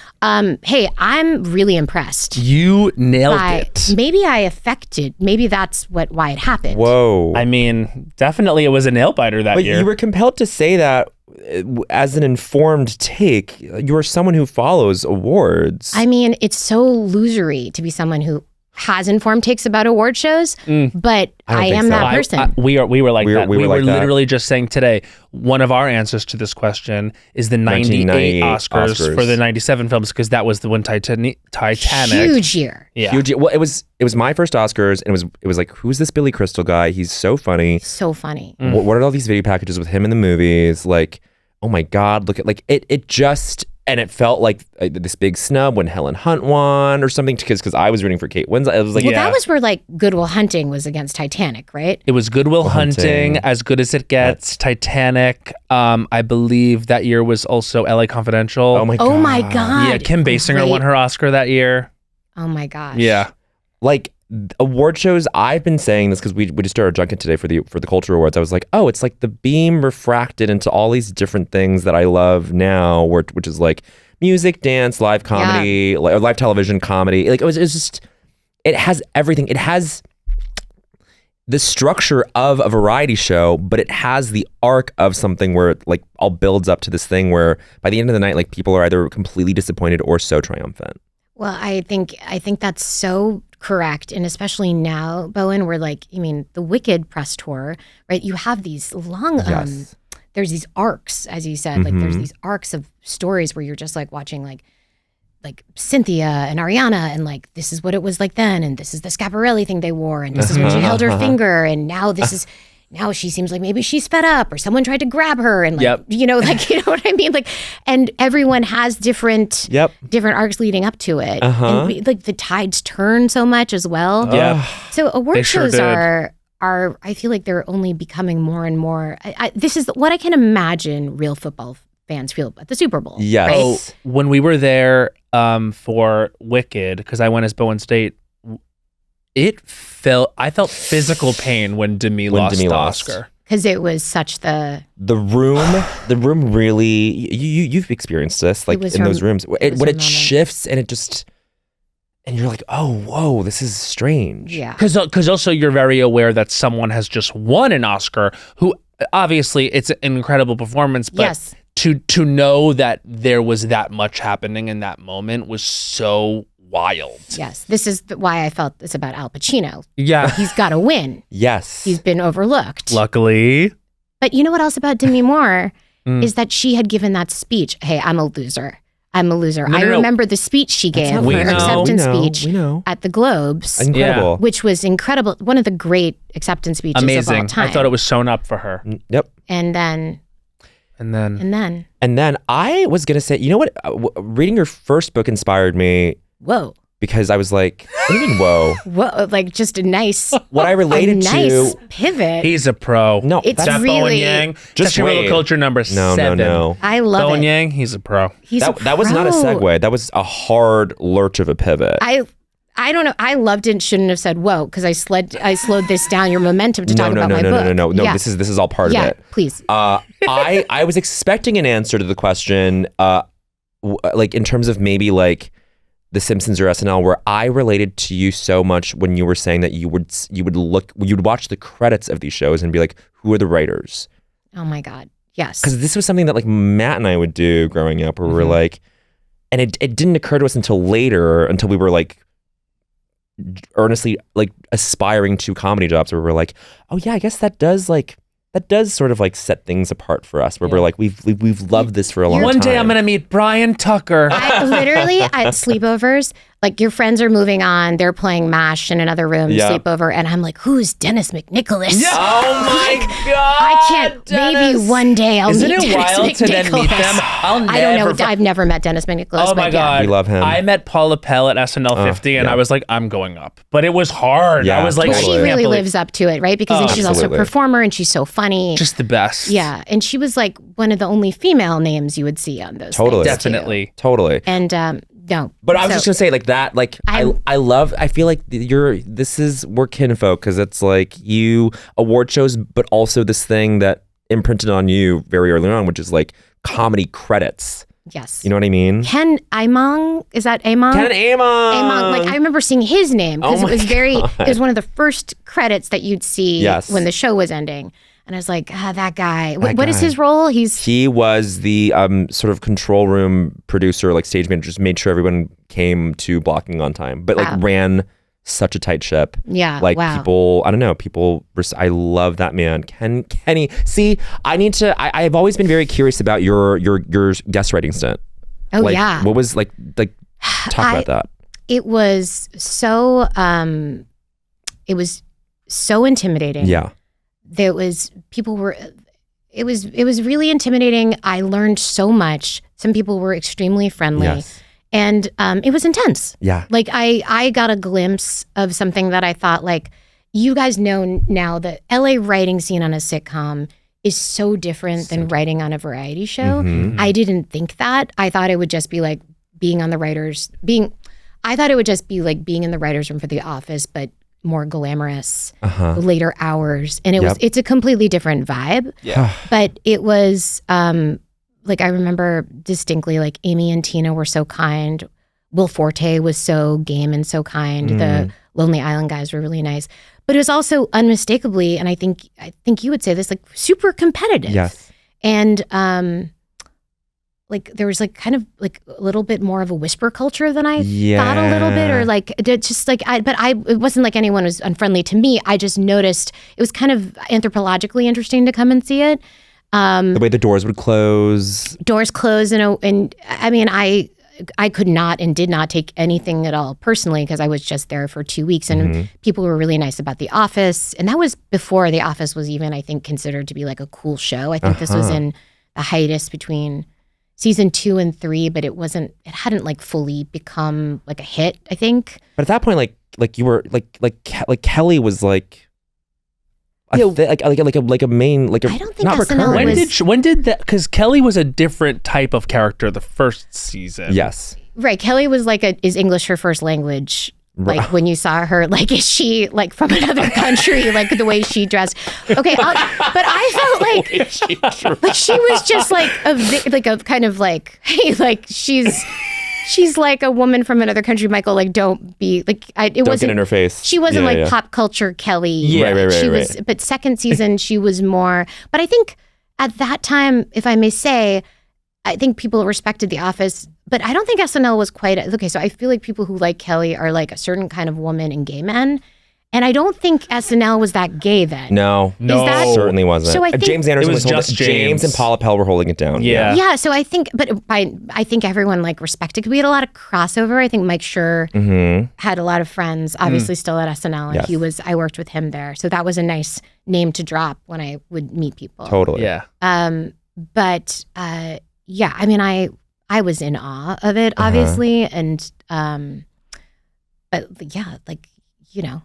Hey, I'm really impressed. You nailed it. Maybe I affected. Maybe that's why it happened. Whoa. I mean, definitely it was a nail biter that year. You were compelled to say that as an informed take. You are someone who follows awards. I mean, it's so losery to be someone who has informed takes about award shows, but I am that person. We were like that. We were like that. literally just saying today, one of our answers to this question is the 98 Oscars for the 97 films, because that was the one Titanic. Huge year. Yeah. Huge. Well, it was my first Oscars, and it was like, who's this Billy Crystal guy? He's so funny. So funny. What are all these video packages with him in the movies? Like, oh my God, look at like it just. and it felt like this big snub when Helen Hunt won or something, because I was rooting for Kate Winslet. It was like, Well, that was where like Good Will Hunting was against Titanic, right? It was Good Will Hunting, As Good as It Gets, Titanic. I believe that year was also LA Confidential. Oh my god. Oh my god. Yeah, Kim Basinger won her Oscar that year. Oh my gosh. Yeah. Like award shows, I've been saying this because we just started a junket today for the Culture Awards. I was like, oh, it's like the beam refracted into all these different things that I love now, which is like music, dance, live comedy, live television comedy. Like it was just, it has everything. It has the structure of a variety show, but it has the arc of something where it like all builds up to this thing where by the end of the night, like people are either completely disappointed or so triumphant. Well, I think that's so correct. And especially now, Bowen, we're like, I mean, the Wicked press tour, right? You have these long, there's these arcs, as you said, like there's these arcs of stories where you're just like watching like Cynthia and Ariana and like, this is what it was like then. And this is the Schiaparelli thing they wore. And this is when she held her finger. And now now she seems like maybe she's fed up or someone tried to grab her and like, you know what I mean? Like, and everyone has different arcs leading up to it. And like the tides turn so much as well. Yeah. So award shows are, I feel like they're only becoming more and more, this is what I can imagine real football fans feel at the Super Bowl. Yes. Right? So when we were there for Wicked, because I went as Bowen State, I felt physical pain when Demi lost the Oscar. Because it was such the room really, you've experienced this, like in those rooms, when it shifts and it just, and you're like, oh, whoa, this is strange. Yeah. Because also you're very aware that someone has just won an Oscar who obviously it's an incredible performance, but to know that there was that much happening in that moment was so wild. Yes. This is why I felt it's about Al Pacino. Yeah. He's got to win. Yes. He's been overlooked. Luckily. But you know what else about Demi Moore is that she had given that speech. Hey, I'm a loser. I remember the speech she gave, her acceptance speech at the Globes. Incredible. Which was incredible. One of the great acceptance speeches of all time. I thought it was sewn up for her. Yep. And then I was going to say, you know what? Reading your first book inspired me. Whoa. Because I was like, what do you mean, whoa? Whoa, like just a nice, what I related nice to. pivot. He's a pro. No, it's that really, Bowen Yang. Just your culture number 7. No. I love Bowen it. Yang, he's a pro. That was not a segue. That was a hard lurch of a pivot. I don't know. I loved it and shouldn't have said whoa because I slowed this down your momentum to talk about my book. No. Yeah. This is all part of it. Yeah, please. I was expecting an answer to the question, like in terms of maybe like The Simpsons or SNL, where I related to you so much when you were saying that you'd watch the credits of these shows and be like, who are the writers? Oh my God. Yes. Because this was something that like Matt and I would do growing up, where we were like, and it didn't occur to us until later, until we were like earnestly like aspiring to comedy jobs, where we're like, oh yeah, I guess that does sort of like set things apart for us, where we're like, we've loved this for a long time. One day I'm gonna meet Brian Tucker. I literally at sleepovers, like your friends are moving on, they're playing MASH in another room, sleepover, and I'm like, who's Dennis McNicholas? Yeah. Oh my God! I can't. Dennis. Maybe one day I'll Isn't meet it Dennis wild McNicholas. to then meet them? I don't know. I've never met Dennis McNicholas. Oh my God, we love him. I met Paula Pell at SNL 50, and I was like, I'm going up, but it was hard. Yeah, I was like, totally. She really lives up to it, right? Because then she's also a performer, and she's so funny. Just the best. Yeah, and she was like one of the only female names you would see on those. Totally, things, definitely, too. And no, but I was just gonna say like that. Like I feel like we're kinfolk, because it's like you award shows, but also this thing that imprinted on you very early on, which is like comedy credits. Yes. You know what I mean? Ken Among, is that Among? Ken Among. Like I remember seeing his name because it was one of the first credits that you'd see when the show was ending. And I was like, that guy. What is his role? He was the sort of control room producer, like stage manager, just made sure everyone came to blocking on time, but like ran such a tight ship. Yeah. Like people, I don't know, I love that man. Kenny. See, I've always been very curious about your guest writing stint. Oh, like, yeah. What was like talk about that. It was so intimidating. Yeah. There was, people were, it was really intimidating. I learned so much. Some people were extremely friendly. Yes. And it was intense. Yeah. Like I got a glimpse of something that I thought, like, you guys know now that LA writing scene on a sitcom is so different than writing on a variety show. Mm-hmm. I didn't think that. I thought it would just be like being on the writers, I thought it would just be like being in the writer's room for The Office, but more glamorous, later hours. And it's a completely different vibe. Yeah. But it was, like, I remember distinctly, like, Amy and Tina were so kind. Will Forte was so game and so kind. The Lonely Island guys were really nice. But it was also unmistakably, and I think you would say this, like, super competitive. Yes. And like there was like kind of like a little bit more of a whisper culture than I thought a little bit, or like it just like it wasn't like anyone was unfriendly to me. I just noticed it was kind of anthropologically interesting to come and see it. The way the doors would close. Doors close, and I mean, I could not and did not take anything at all personally because I was just there for 2 weeks, and people were really nice about The Office, and that was before The Office was even, I think, considered to be like a cool show. I think this was in the hiatus between season 2 and 3, but it hadn't like fully become like a hit, I think. But at that point, like you were like Kelly was like. Like a main, like a, I don't think not SNL recurring. When did that? Because Kelly was a different type of character the first season. Yes. Right. Kelly was like is English her first language? Like when you saw her, like, is she like from another country? Like the way she dressed. Okay, but I felt like she was just like a kind of like, hey, like she's like a woman from another country, Michael. Like, don't be like. Don't get in her face. She wasn't pop culture Kelly. Yeah, right. She was, but second season she was more. But I think at that time, if I may say, I think people respected The Office. But I don't think SNL was quite okay. So I feel like people who like Kelly are like a certain kind of woman and gay men. And I don't think SNL was that gay then. No, that, certainly wasn't. So I think James Anderson was just James and Paula Pell were holding it down. Yeah. So I think, I think everyone like respected. We had a lot of crossover. I think Mike Schur had a lot of friends, obviously still at SNL, and I worked with him there. So that was a nice name to drop when I would meet people. Totally. Yeah. But yeah, I mean, I was in awe of it, obviously, and but yeah, like, you know.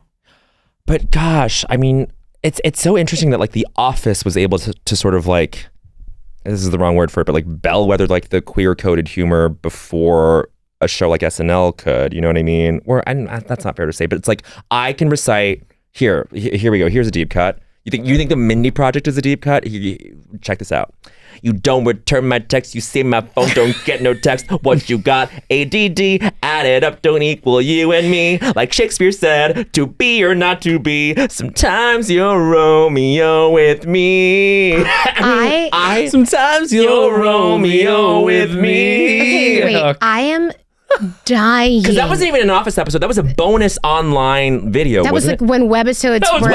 But gosh, I mean, it's so interesting that like The Office was able to sort of like, this is the wrong word for it, but like bellwether like the queer coded humor before a show like SNL could. You know what I mean? That's not fair to say, but it's like I can recite. Here we go. Here's a deep cut. You think the Mindy Project is a deep cut? Check this out. You don't return my text. You say my phone don't get no text. What you got? ADD. Add it up. Don't equal you and me. Like Shakespeare said, to be or not to be. Sometimes you're Romeo with me. Sometimes you're Romeo with me. Okay, wait. I am dying. Because that wasn't even an Office episode. That was a bonus online video. That was like when webisodes were.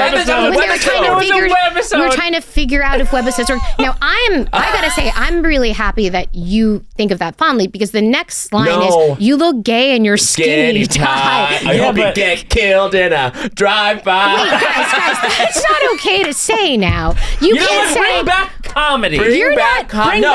We were trying to figure out if webisodes were. Now I gotta say, I'm really happy that you think of that fondly, because the next line is, you look gay and you're skinny tie. I hope you get killed in a drive-by. Wait, guys, that's not okay to say now. You can't say. Bring back comedy. Bring back comedy.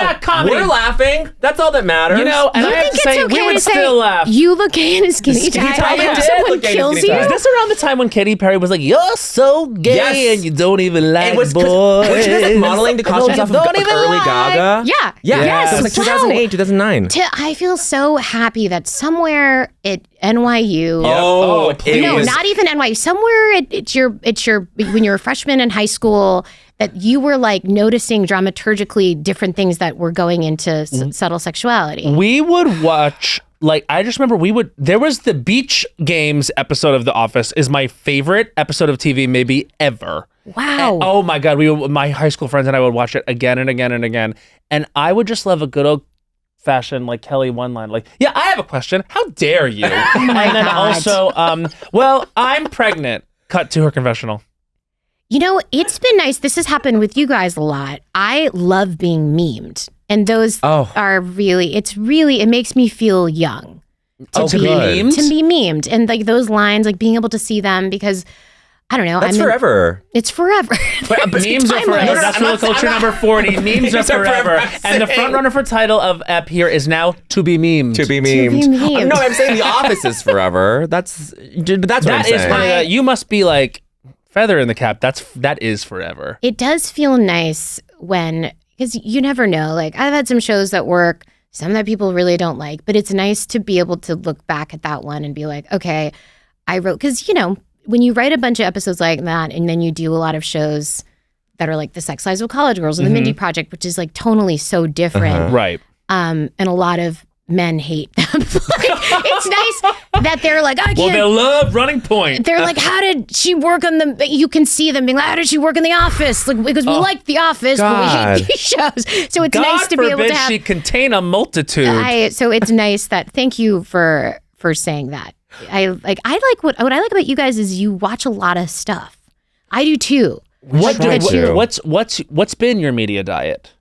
We're laughing. That's all that matters. You know, and I have to say, we would still laugh. You look gay in a skinny tie. did Someone look gay in a kills skinny you. tie. Is this around the time when Katy Perry was like, "You're so gay and you don't even like boys"? Was she like modeling the costumes off of early Gaga? Yeah. Yes. It was like 2008, 2009. I feel so happy that somewhere at NYU. Not even NYU. Somewhere it's your when you're a freshman in high school, that you were like noticing dramaturgically different things that were going into subtle sexuality. We would watch, like, I just remember there was the Beach Games episode of The Office is my favorite episode of TV maybe ever. Wow. And, oh my God, my high school friends and I would watch it again and again and again. And I would just love a good old fashioned like Kelly one line, like, yeah, I have a question. How dare you? And then also, well, I'm pregnant. Cut to her confessional. You know, it's been nice. This has happened with you guys a lot. I love being memed. And those are really, it makes me feel young. To be memed? To be memed. And like those lines, like being able to see them, because I don't know. That's forever. It's forever. But memes are forever. That's Real Culture number 40. Memes are forever. And the front runner for title of ep here is now To Be Memed. To be memed. No, I'm saying The Office is forever. That's what I'm saying. Funny. You must be like feather in the cap. That is forever. It does feel nice because you never know. Like I've had some shows that work, some that people really don't like, but it's nice to be able to look back at that one and be like, okay, I wrote, because when you write a bunch of episodes like that and then you do a lot of shows that are like The Sex Lives of College Girls or The Mindy Project, which is like tonally so different. Right. And a lot of men hate them. It's nice that they're like, I can't. Well, they love Running Point. They're like, how did she work on the, you can see them being like, how did she work in The Office? Like, because we like The Office, but we hate these shows. So it's nice to be able to have. She contain a multitude. So it's nice that, thank you for saying that. I like what I like about you guys is you watch a lot of stuff. I do too. What's been your media diet?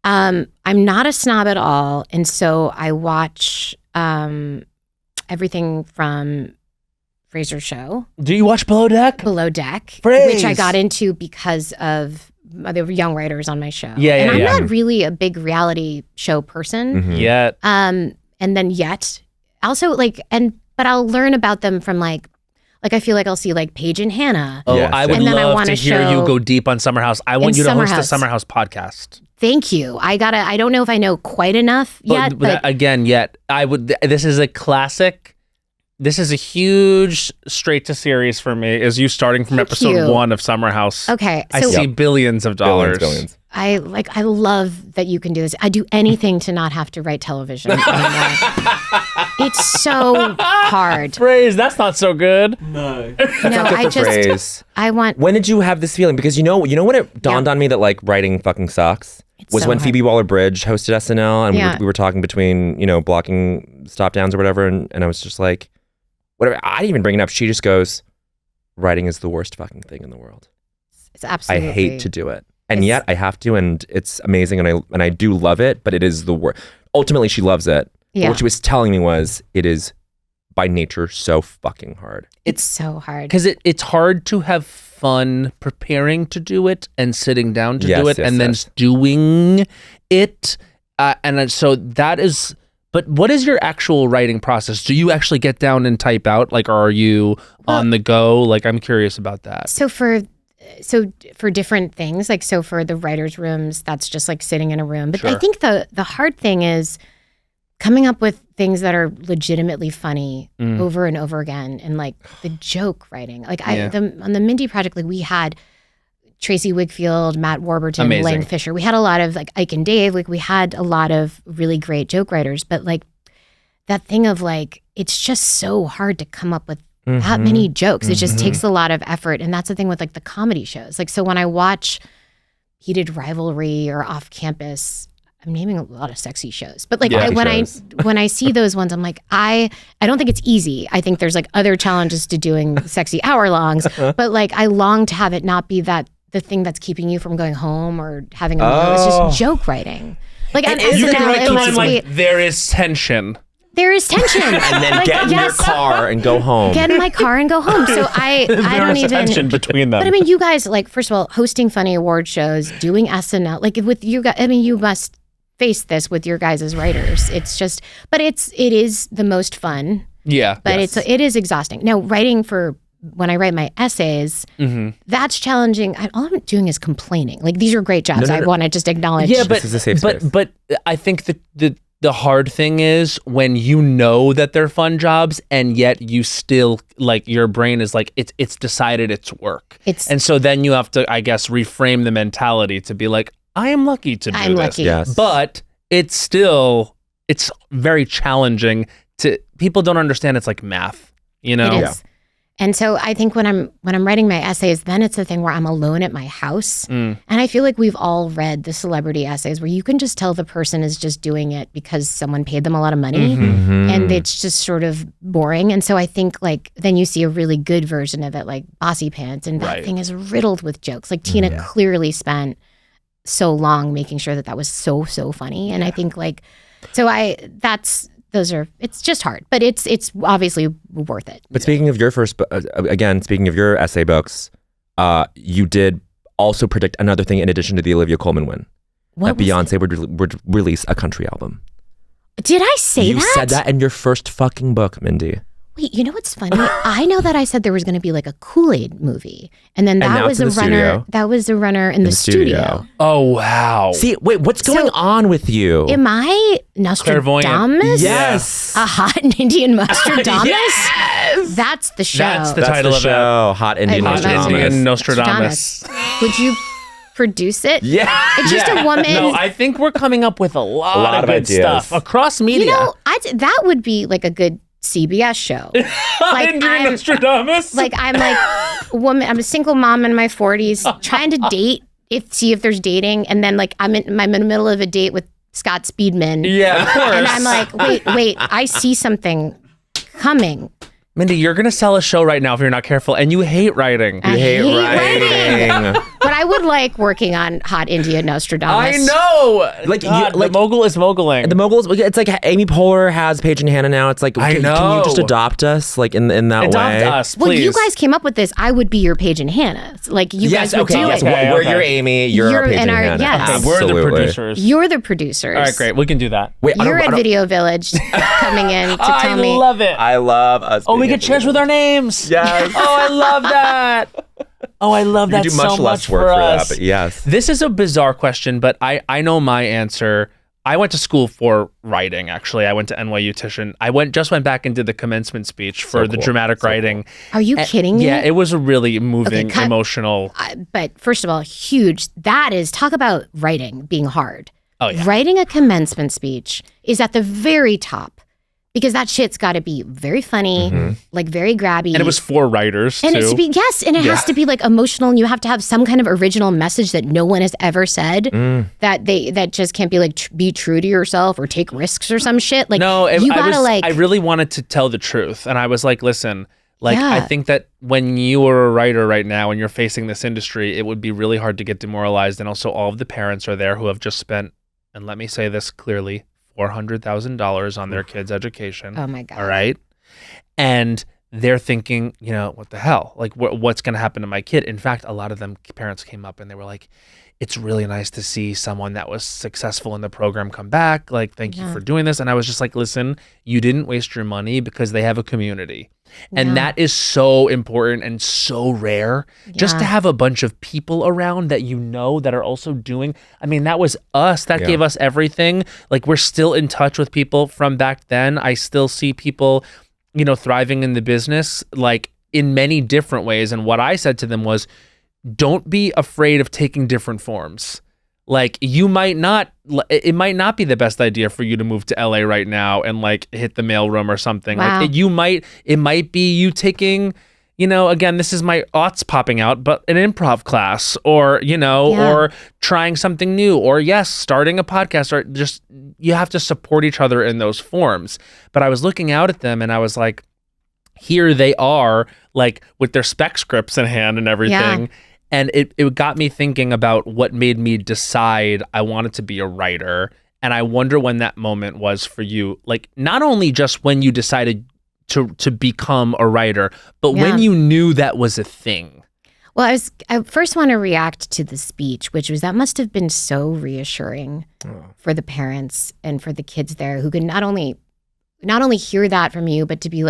I'm not a snob at all, and so I watch everything from Fraser's show. Do you watch Below Deck? Below Deck, Praise. which I got into because of the young writers on my show. And I'm not really a big reality show person yet. And then also but I'll learn about them from like I feel like I'll see like Paige and Hannah. Oh, yes. I would love to hear you go deep on Summer House. I want you to host a Summer House podcast. Thank you. I don't know if I know quite enough yet. But This is a classic. This is a huge straight to series for me. Is you starting from episode 1 of Summer House? Okay, I see billions of dollars. Billions. I love that you can do this. I do anything to not have to write television anymore. It's so hard. Praise, that's not so good. No. I want. When did you have this feeling? Because you know when it dawned on me that like writing fucking sucks was when Phoebe Waller-Bridge hosted SNL and we were talking between blocking stop downs or whatever, and I was just like, whatever. I didn't even bring it up. She just goes, writing is the worst fucking thing in the world. It's absolutely. I hate to do it. And yet I have to, and it's amazing, and I do love it, but it is the worst. Ultimately, she loves it. Yeah. But what she was telling me was, it is by nature so fucking hard. It's so hard. Because it's hard to have fun preparing to do it and sitting down to do it and then doing it. So that is, but what is your actual writing process? Do you actually get down and type out? Like, are you on the go? Like, I'm curious about that. So for different things, like for the writers' rooms, that's just like sitting in a room. But I think the hard thing is coming up with things that are legitimately funny over and over again, and like the joke writing. Like on the Mindy Project, like we had Tracy Wigfield, Matt Warburton, Elaine Fisher. We had a lot of like Ike and Dave. Like we had a lot of really great joke writers. But like that thing of like, it's just so hard to come up with that many jokes. It just takes a lot of effort. And that's the thing with like the comedy shows. Like, so when I watch Heated Rivalry or Off Campus, I'm naming a lot of sexy shows, but like when I see those ones, I'm like, I don't think it's easy. I think there's like other challenges to doing sexy hour longs, but like I long to have it not be that the thing that's keeping you from going home or having a meal. It's just joke writing. Like on SNL, there is tension. There is tension. And then get in your car and go home. Get in my car and go home. So I don't even. Tension between them. But I mean, you guys, like, first of all, hosting funny award shows, doing SNL, like with you guys, I mean, you must face this with your guys as writers. It's just, but it is the most fun. Yeah. But it is exhausting. Now, writing when I write my essays, that's challenging. All I'm doing is complaining. Like, these are great jobs. I want to just acknowledge. Yeah, but this is a safe space. But I think the hard thing is when you know that they're fun jobs and yet you still, like, your brain is like, it's decided it's work. And so then you have to, I guess, reframe the mentality to be like, I am lucky to do this. Lucky. Yes. But it's very challenging people don't understand it's like math, you know? It is. And so I think when I'm writing my essays, then it's the thing where I'm alone at my house. And I feel like we've all read the celebrity essays where you can just tell the person is just doing it because someone paid them a lot of money and it's just sort of boring. And so I think like then you see a really good version of it, like Bossy Pants, and that thing is riddled with jokes. Like Tina clearly spent so long making sure that was so funny. And I think like, so it's just hard, but it's obviously worth it. But speaking of your speaking of your essay books, you did also predict another thing in addition to the Olivia Colman win. What that Beyonce would release a country album. Did I say that? You said that in your first fucking book, Mindy. Wait, you know what's funny? I know that I said there was going to be like a Kool-Aid movie, and then that was a runner. That was a runner in the studio. Oh wow! See, wait, what's going on with you? Am I Nostradamus? Yes. A hot Indian Nostradamus? Yes. That's the show. That's the title of show. Hot Indian Nostradamus. Would you produce it? Yeah. It's just a woman. No, I think we're coming up with a lot of good ideas. stuff across media. You know, that would be like a good CBS show. Indian Nostradamus. I'm a woman. I'm a single mom in my 40s, trying to date, see if there's dating, and then I'm in the middle of a date with Scott Speedman. Yeah, of course. And I'm like, wait, I see something coming. Mindy, you're going to sell a show right now if you're not careful, and you hate writing. You hate writing. But I would like working on Hot India Nostradamus. I know. The mogul is moguling. The mogul is, it's like Amy Poehler has Paige and Hannah now. It's like, I know. Can you just adopt us in that way? Adopt us, please. Well, you guys came up with this. I would be your Paige and Hannah. You guys would do it. We're your Amy, you're our Paige and Hannah. Yes. We're the producers. You're the producers. All right, great. We can do that. Wait, you're at Video Village coming in to tell me. I love it. I love us. Oh, we get cheers with our names. Yes. Oh, I love that. Oh, I love that do so much less work for for us. that, but yes. This is a bizarre question, but I know my answer. I went to school for writing, actually. I went to NYU Titian. I went back and did the commencement speech for the dramatic writing. Are you kidding me? Yeah, it was a really moving, emotional. But first of all, huge. That is, talk about writing being hard. Oh, yeah. Writing a commencement speech is at the very top. Because that shit's got to be very funny, very grabby. And it was for writers, and too. It's and it has to be emotional, and you have to have some kind of original message that no one has ever said. That just can't be be true to yourself or take risks or some shit. I really wanted to tell the truth, and I was like, listen, I think that when you are a writer right now and you're facing this industry, it would be really hard to get demoralized, and also all of the parents are there who have just spent, and let me say this clearly, $400,000 on their kids' education. Oh my God. All right. And they're thinking, what the hell? What's going to happen to my kid? In fact, a lot of them parents came up and they were like, it's really nice to see someone that was successful in the program come back. Thank you for doing this. And I was just like, listen, you didn't waste your money because they have a community. And that is so important and so rare. Just to have a bunch of people around that that are also doing. I mean, that was us. That gave us everything. We're still in touch with people from back then. I still see people, thriving in the business, in many different ways. And what I said to them was, don't be afraid of taking different forms. It might not be the best idea for you to move to LA right now and hit the mailroom or something. Wow. It might be you taking, again, this is my aughts popping out, but an improv class or, or trying something new or starting a podcast, or just, you have to support each other in those forms. But I was looking out at them and I was like, here they are, with their spec scripts in hand and everything. Yeah. And it got me thinking about what made me decide I wanted to be a writer. And I wonder when that moment was for you. Not only just when you decided to become a writer, but when you knew that was a thing. Well, I first want to react to the speech, which was that must have been so reassuring for the parents and for the kids there who could not only hear that from you, but to be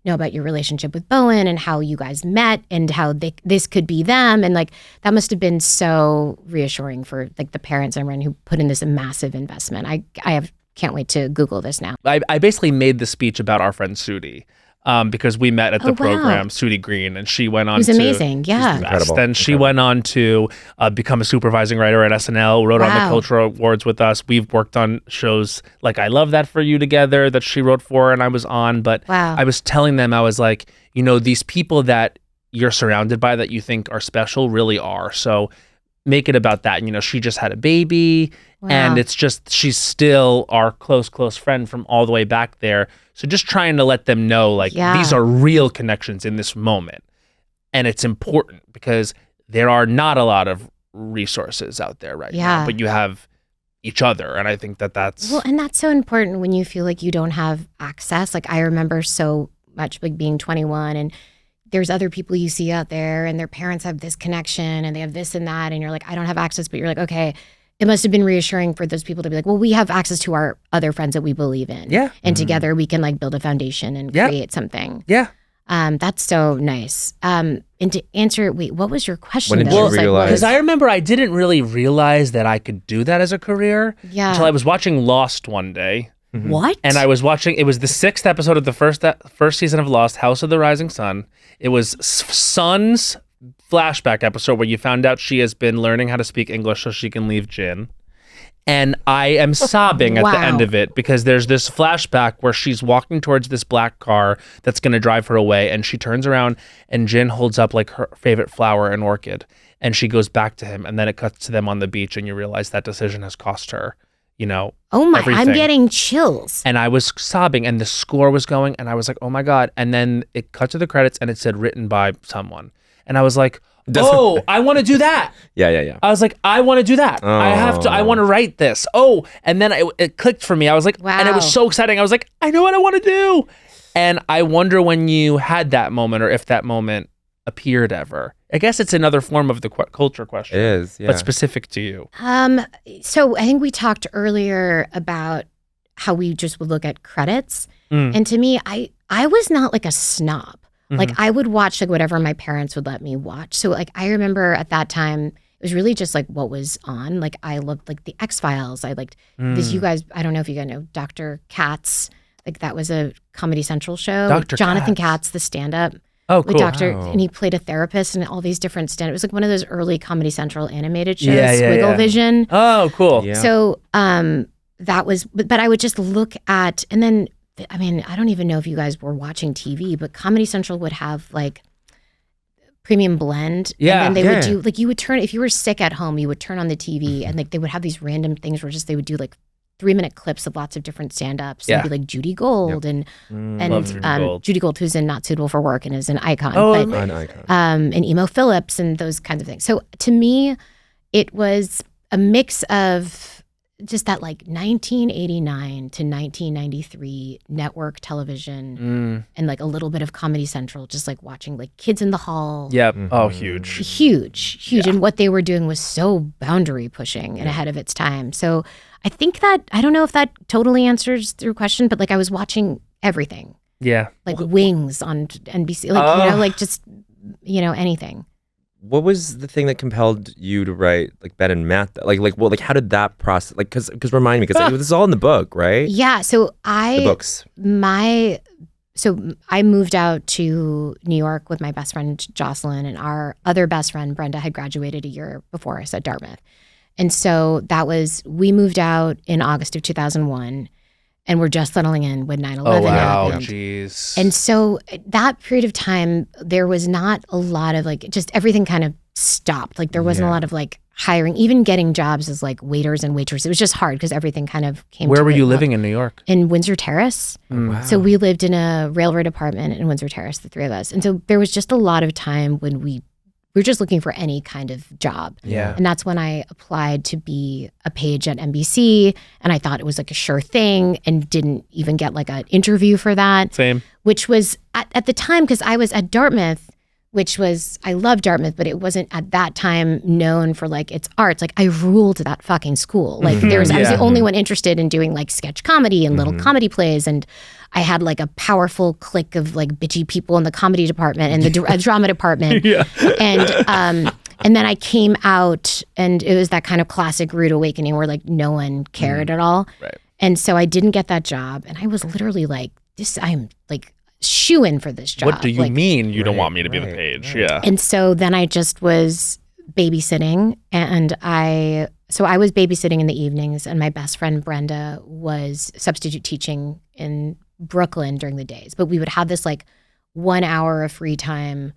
know about your relationship with Bowen and how you guys met and how this could be them. And that must have been so reassuring for the parents and everyone who put in this massive investment. I can't wait to Google this now. I basically made the speech about our friend Sudi. Because we met at the program, Sudi Green, and she went on Who's amazing, yeah. Incredible. Then she went on to become a supervising writer at SNL, wrote on the Culture Awards with us. We've worked on shows like I Love That For You together that she wrote for and I was on. But I was telling them, I was like, these people that you're surrounded by that you think are special really are. So make it about that. She just had a baby and it's just, she's still our close friend from all the way back there. So just trying to let them know, these are real connections in this moment. And it's important because there are not a lot of resources out there right now. But you have each other. And I think that's Well, and that's so important when you feel like you don't have access. Like I remember so much like being 21 and there's other people you see out there and their parents have this connection and they have this and that. And you're like, I don't have access, but you're like, okay, it must have been reassuring for those people to be like, well, we have access to our other friends that we believe in. Yeah. And together we can like build a foundation and create something. Yeah. That's so nice. And to answer, wait, what was your question? When did though? you It was realize? Because I remember I didn't really realize that I could do that as a career until I was watching Lost one day. What? And I was watching, it was the 6th episode of the first season of Lost, House of the Rising Sun. It was Sun's flashback episode where you found out she has been learning how to speak English so she can leave Jin. And I am sobbing at the end of it because there's this flashback where she's walking towards this black car that's going to drive her away. And she turns around and Jin holds up like her favorite flower, an orchid. And she goes back to him. And then it cuts to them on the beach and you realize that decision has cost her, you know, oh my, everything. I'm getting chills. And I was sobbing and the score was going and I was like, oh my God. And then it cut to the credits and it said written by someone. And I was like, oh, I want to do that. Yeah. I was like, I want to do that. I want to write this. Oh, and then it clicked for me. I was like, wow. And it was so exciting. I was like, I know what I want to do. And I wonder when you had that moment or if that moment appeared ever. I guess it's another form of the culture question. It is, yeah. But specific to you. So I think we talked earlier about how we just would look at credits. And to me, I was not like a snob. Like I would watch like whatever my parents would let me watch. So like I remember at that time, it was really just like what was on. Like I loved like the X-Files. I liked this. You guys, I don't know if you guys know Dr. Katz. Like that was a Comedy Central show. Dr. Jonathan Katz, the stand-up. Oh, cool. And he played a therapist and all these different stand. It was like one of those early Comedy Central animated shows, Yeah. Squiggle Vision. Oh, cool. Yeah. So that was, but I would just look at, and then, I mean, I don't even know if you guys were watching TV, but Comedy Central would have like Premium Blend. Yeah. And then they would do, like you would turn, if you were sick at home, you would turn on the TV and like they would have these random things where just they would do like 3-minute clips of lots of different stand-ups. Yeah. It'd be like Judy Gold and Love Judy Gold. Judy Gold, who's in Not Suitable for Work and is an icon. Oh, but, An icon. and Emo Phillips and those kinds of things. So to me, it was a mix of just that like 1989 to 1993 network television and like a little bit of Comedy Central, just like watching like Kids in the Hall. Yep. Oh, huge. Huge. And what they were doing was so boundary pushing and ahead of its time. So I think that, I don't know if that totally answers your question, but like I was watching everything. Yeah. Like Wings on NBC, like, you know, like just, you know, anything. What was the thing that compelled you to write like Ben and Matt? Like how did that process? Like, because remind me, because this is all in the book, right? Yeah. So The books. So I moved out to New York with my best friend Jocelyn, and our other best friend Brenda had graduated a year before us at Dartmouth. And so we moved out in August of 2001, and we're just settling in when 9/11 Oh, wow. happened. Jeez. And so that period of time, there was not a lot of like, just everything kind of stopped. Like there wasn't a lot of like hiring, even getting jobs as like waiters and waitresses. It was just hard because everything kind of came Where to were a you halt. living in New York? In Windsor Terrace. Wow. So we lived in a railroad apartment in Windsor Terrace, the three of us. And so there was just a lot of time when we were just looking for any kind of job. Yeah. And that's when I applied to be a page at NBC. And I thought it was like a sure thing and didn't even get like an interview for that. Same. Which was at the time, because I was at Dartmouth, I love Dartmouth, but it wasn't at that time known for like its arts. Like I ruled that fucking school. Like I was the only one interested in doing like sketch comedy and little comedy plays. And I had like a powerful clique of like bitchy people in the comedy department and the drama department. And then I came out and it was that kind of classic rude awakening where like no one cared at all. Right. And so I didn't get that job. And I was literally like, I'm like shoo-in for this job. What do you like, mean you don't want me to be the right, page? right. Yeah. And so then I just was babysitting, and I was babysitting in the evenings, and my best friend Brenda was substitute teaching in Brooklyn during the days. But we would have this like 1 hour of free time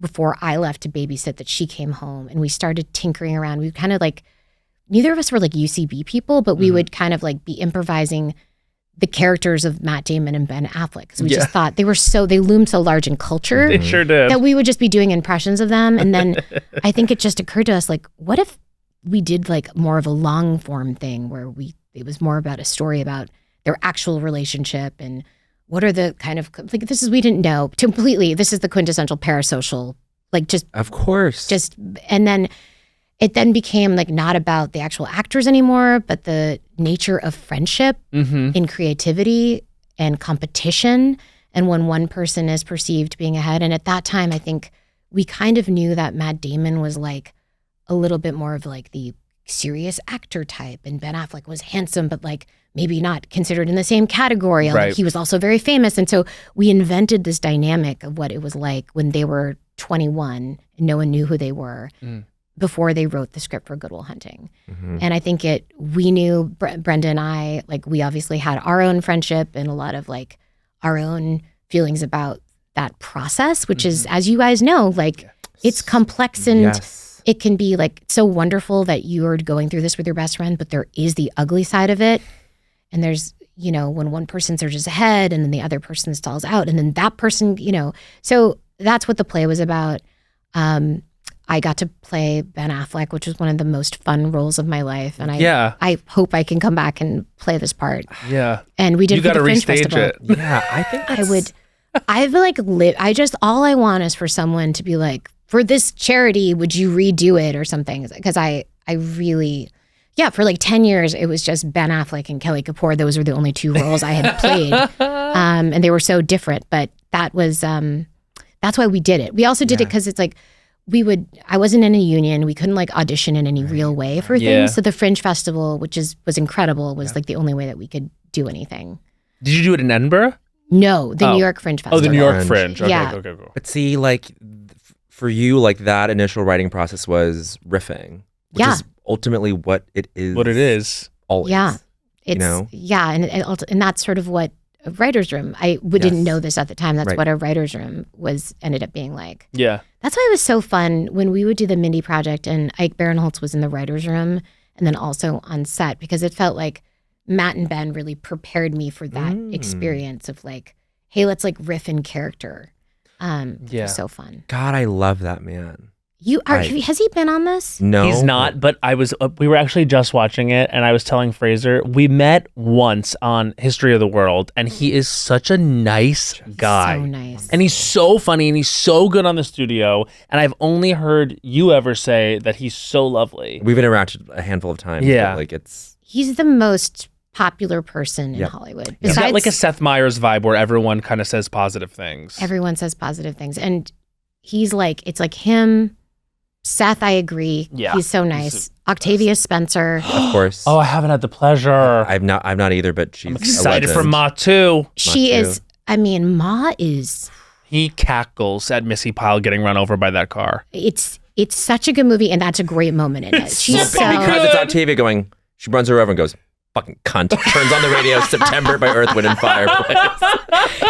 before I left to babysit that she came home, and we started tinkering around. We kind of like, neither of us were like UCB people, but we would kind of like be improvising the characters of Matt Damon and Ben Affleck. So we just thought they loomed so large in culture. They sure did. That we would just be doing impressions of them. And then I think it just occurred to us like, what if we did like more of a long form thing where it was more about a story about their actual relationship and what are the kind of like we didn't know completely. This is the quintessential parasocial, like just of course, and then it then became like not about the actual actors anymore, but the nature of friendship in creativity and competition, and when one person is perceived being ahead. And at that time, I think we kind of knew that Matt Damon was like a little bit more of like the serious actor type, and Ben Affleck was handsome, but like maybe not considered in the same category. Right. Like, he was also very famous. And so we invented this dynamic of what it was like when they were 21 and no one knew who they were before they wrote the script for Good Will Hunting. And I think we knew, Brenda and I, like we obviously had our own friendship and a lot of like our own feelings about that process, which is, as you guys know, like it's complex and it can be like so wonderful that you're going through this with your best friend, but there is the ugly side of it. And there's, you know, when one person surges ahead and then the other person stalls out and then that person, you know, so that's what the play was about. I got to play Ben Affleck, which was one of the most fun roles of my life. And I hope I can come back and play this part. Yeah. And we did You got to Fringe restage Festival. it. Yeah, I think I've like all I want is for someone to be like, for this charity, would you redo it or something? Because I really, for like 10 years, it was just Ben Affleck and Kelly Kapoor. Those were the only two roles I had played. And they were so different, but that was, that's why we did it. We also did it because it's like, I wasn't in a union. We couldn't like audition in any real way for things. So the Fringe Festival, which was incredible, was like the only way that we could do anything. Did you do it in Edinburgh? No, the New York Fringe Festival. Oh, the New York Fringe. Okay, Yeah. okay, cool. But see, like for you, like that initial writing process was riffing, which is ultimately what it is. What it is. Always. Yeah. It's, you know? Yeah, and that's sort of what a writer's room. We didn't know this at the time. That's what a writer's room ended up being like. Yeah. That's why it was so fun when we would do the Mindy Project and Ike Barinholtz was in the writer's room and then also on set, because it felt like Matt and Ben really prepared me for that experience of like, hey, let's like riff in character. It was so fun. God, I love that man. Has he been on this? No, he's not. But we were actually just watching it, and I was telling Fraser we met once on History of the World, and he is such a nice guy. So nice, and he's so funny, and he's so good on the studio. And I've only heard you ever say that he's so lovely. We've interacted a handful of times. Yeah, but like he's the most popular person in Hollywood. He's got like a Seth Meyers vibe where everyone kind of says positive things. Everyone says positive things, and he's like, it's like him. Seth, I agree. Yeah. He's so nice. Octavia Spencer. Of course. Oh, I haven't had the pleasure. I've not either, but she's I'm excited for Ma too. She is, I mean, Ma is. He cackles at Missy Pyle getting run over by that car. It's such a good movie, and that's a great moment in it. She's so because it's Octavia going, she runs her over and goes, fucking cunt. Turns on the radio, September by Earth, Wind and Fire.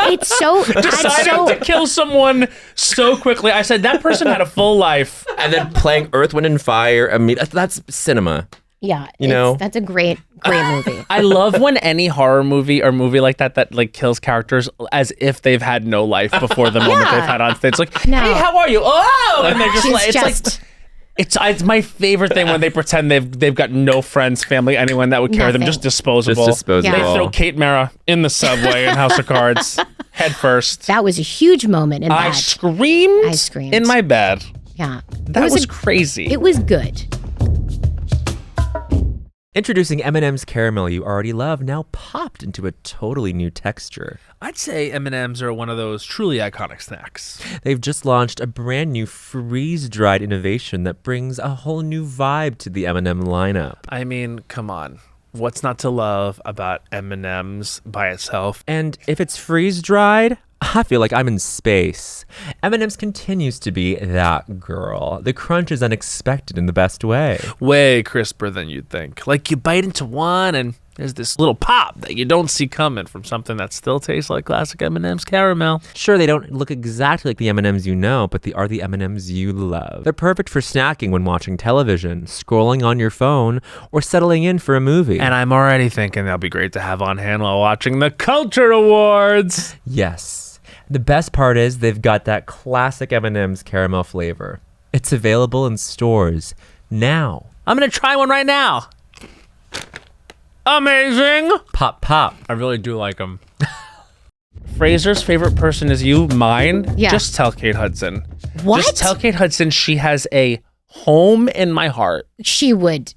It's so decided to kill someone so quickly. I said that person had a full life, and then playing Earth, Wind and Fire. I mean, that's cinema. Yeah, you know, that's a great movie. I love when any horror movie or movie like that like kills characters as if they've had no life before the moment they've had on stage. It's like, hey, how are you? Oh, and they're just it's my favorite thing when they pretend they've got no friends, family, anyone that would carry them, just disposable. Yeah. They throw Kate Mara in the subway in House of Cards, head first. That was a huge moment in that. I screamed in my bed. Yeah. That was crazy. It was good. Introducing M&M's caramel you already love, now popped into a totally new texture. I'd say M&M's are one of those truly iconic snacks. They've just launched a brand new freeze-dried innovation that brings a whole new vibe to the M&M lineup. I mean, come on. What's not to love about M&M's by itself? And if it's freeze-dried, I feel like I'm in space. M&M's continues to be that girl. The crunch is unexpected in the best way. Way crisper than you'd think. Like you bite into one and there's this little pop that you don't see coming from something that still tastes like classic M&M's caramel. Sure, they don't look exactly like the M&M's you know, but they are the M&M's you love. They're perfect for snacking when watching television, scrolling on your phone, or settling in for a movie. And I'm already thinking they'll be great to have on hand while watching the Culture Awards. Yes. The best part is they've got that classic M&M's caramel flavor. It's available in stores now I'm gonna try one right now. Amazing. Pop, pop. I really do like them. Fraser's favorite person is you. Mine. Yeah. Just tell Kate Hudson. What? Just tell Kate Hudson she has a home in my heart. She would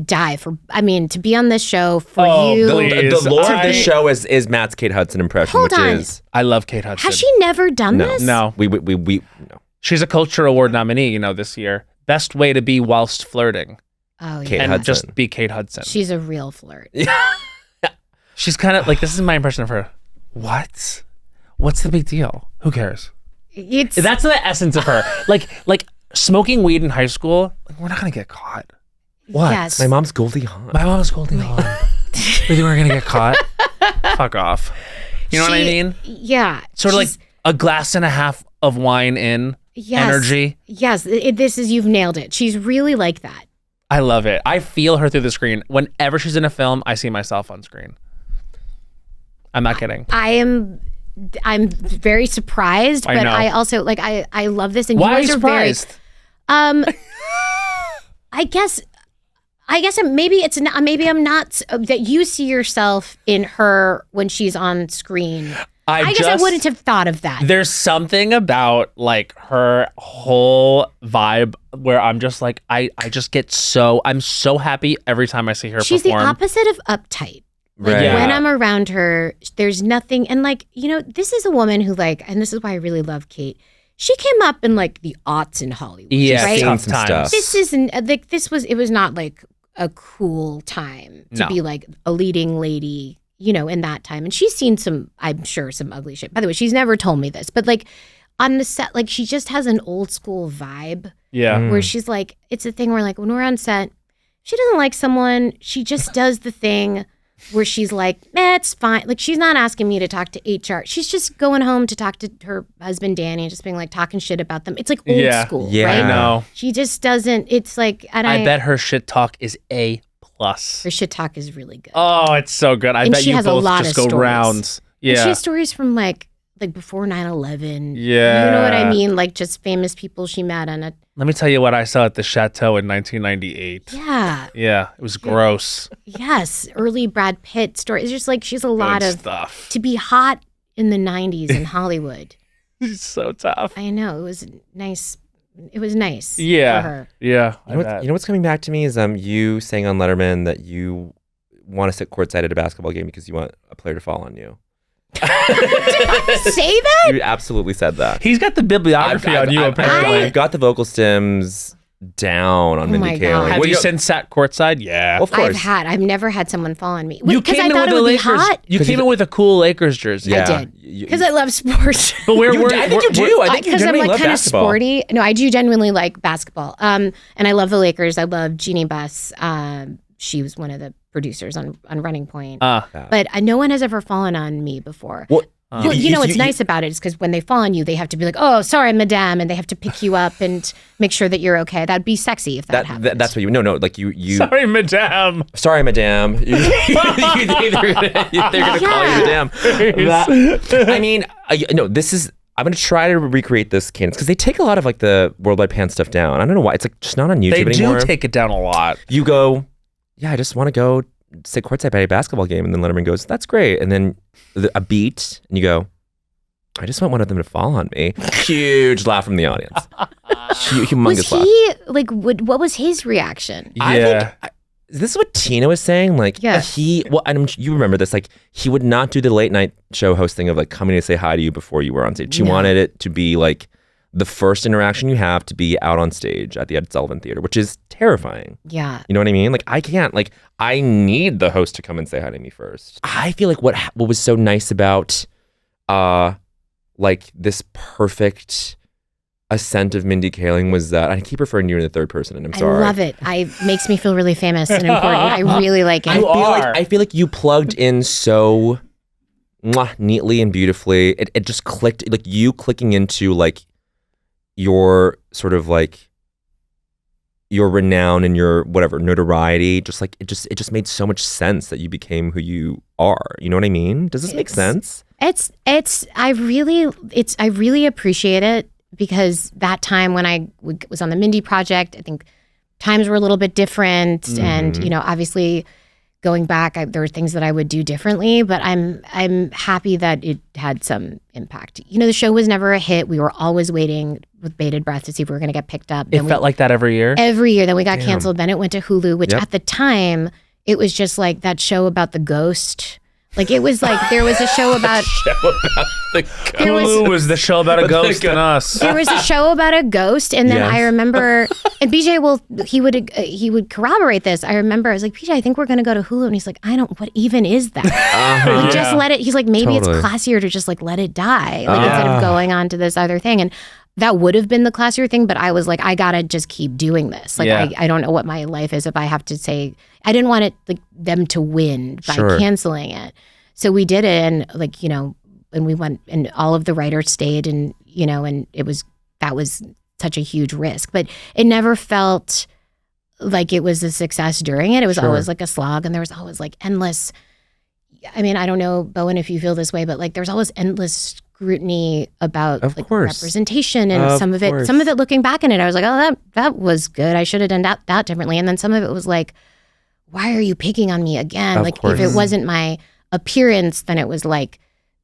die to be on this show for you. please. The lore of this show is Matt's Kate Hudson impression, Hold which on. is I love Kate Hudson. Has she never done this? No. we no. She's a Culture Award nominee, this year. Best way to be whilst flirting. Oh, yeah. Kate And Hudson. just be Kate Hudson. She's a real flirt. She's kind of like, this is my impression of her. What? What's the big deal? Who cares? That's the essence of her. like smoking weed in high school, we're not going to get caught. What? Yes. My mom's Goldie Hawn. My mom's Goldie Hawn. We think we're going to get caught? Fuck off. You know what I mean? Yeah. Sort of like a glass and a half of wine in energy. Yes. You've nailed it. She's really like that. I love it. I feel her through the screen. Whenever she's in a film, I see myself on screen. I'm not kidding. I'm very surprised, but I also I love this. And Why you are guys you surprised? I guess maybe it's not. Maybe I'm not. That you see yourself in her when she's on screen. I guess I wouldn't have thought of that. There's something about like her whole vibe where I'm just like I just get I'm so happy every time I see her She's perform. the opposite of uptight. Like Right. when I'm around her, there's nothing. And this is a woman who and this is why I really love Kate. She came up in the aughts in Hollywood. Yeah, right? tough Some times. stuff. This isn't it was not a cool time to No. be a leading lady, in that time. And she's seen I'm sure some ugly shit. By the way, she's never told me this, but on the set, she just has an old school vibe Yeah. where she's it's a thing where when we're on set, she doesn't like someone, she just does the thing where she's it's fine. She's not asking me to talk to HR. She's just going home to talk to her husband, Danny, and just being talking shit about them. It's old school, Yeah. right? I know. She just doesn't, it's and I bet her shit talk is A+. her shit talk is really good. Oh, it's so good. I And bet she you has a both lot just of go stories. rounds. And Yeah. she has stories from before 9/11. Yeah. You know what I mean? Just famous people she met on a, Let me tell you what I saw at the Chateau in 1998. yeah. Yeah, it was gross. Yes. Early Brad Pitt story. It's just she's a lot Good of stuff. to be hot in the 90s in Hollywood. It's so tough. I know. It was nice. It was nice Yeah. for her. Yeah. You know what's coming back to me is you saying on Letterman that you want to sit courtside at a basketball game because you want a player to fall on you. Say that? You absolutely said that. He's got the bibliography on you, apparently. I've got the vocal stems down on Oh my Mindy God. Kaling. Have Well, you since sat courtside? Yeah. Of course. I've never had someone fall on me. You Because came I in thought with it the would be Lakers. hot. You came in with a cool Lakers jersey. Yeah. I did. You- Because I love sports. But I think you do. I think you Because I'm genuinely love kind of basketball. sporty. No, I do genuinely like basketball. And I love the Lakers. I love Jeannie Buss. She was one of the producers on Running Point. But no one has ever fallen on me before. Well, Well, what's nice about it is because when they fall on you, they have to be oh, sorry, madame, and they have to pick you up and make sure that you're okay. That'd be sexy if that happened. That's what you. No, you. Sorry, madame. Sorry, madame. You think they're gonna call you madame. I mean, no. This is. I'm gonna try to recreate this cadence because they take a lot of the worldwide pan stuff down. I don't know why. It's just not on YouTube They anymore. do take it down a lot. You go, yeah, I just want to go sit courtside at a basketball game, and then Letterman goes, that's great, and then a beat, and you go, I just want one of them to fall on me. Huge laugh from the audience. Humongous Was laugh. he what was his reaction? Yeah. Is this what Tina was saying? Yes. You remember this, he would not do the late night show hosting of coming to say hi to you before you were on stage. She wanted it to be the first interaction you have to be out on stage at the Ed Sullivan Theater, which is terrifying. Yeah. You know what I mean? I can't, I need the host to come and say hi to me first. I feel what was so nice about, this perfect ascent of Mindy Kaling was that, I keep referring to you in the third person, and I'm sorry. I love it. Makes me feel really famous and important. I really like it. I feel like you plugged in so neatly and beautifully. It just clicked, you clicking into your sort of your renown and your whatever notoriety, it just made so much sense that you became who you are. You know what I mean? Does this make sense? I really appreciate it because that time when I was on the Mindy project, I think times were a little bit different, and obviously going back, there were things that I would do differently. But I'm happy that it had some impact. The show was never a hit. We were always waiting with bated breath to see if we were going to get picked up. It felt like that every year. Every year. Then we got canceled. Then it went to Hulu, which at the time it was just like that show about the ghost. Like it was like there was a show about Hulu was the show about a ghost and us. There was a show about a ghost, and then I remember, and BJ he would corroborate this. I remember I was like, BJ, I think we're gonna go to Hulu, and he's like, what even is that? He just let it. He's like, maybe it's classier to just like let it die, like instead of going on to this other thing. And that would have been the classier thing, but I was like, I gotta just keep doing this. Like I don't know what my life is if I have to say. I didn't want it like them to win by canceling it. So we did it, and like and we went, and all of the writers stayed, and and that was such a huge risk, but it never felt like it was a success during it. It was always like a slog, and there was always like endless. I mean, I don't know, Bowen, if you feel this way, but like there's always endless scrutiny about like representation, and some of it looking back on it, I was like, oh, that was good. I should have done that differently. And then some of it was like, why are you picking on me again? Like if it wasn't my appearance, then it was like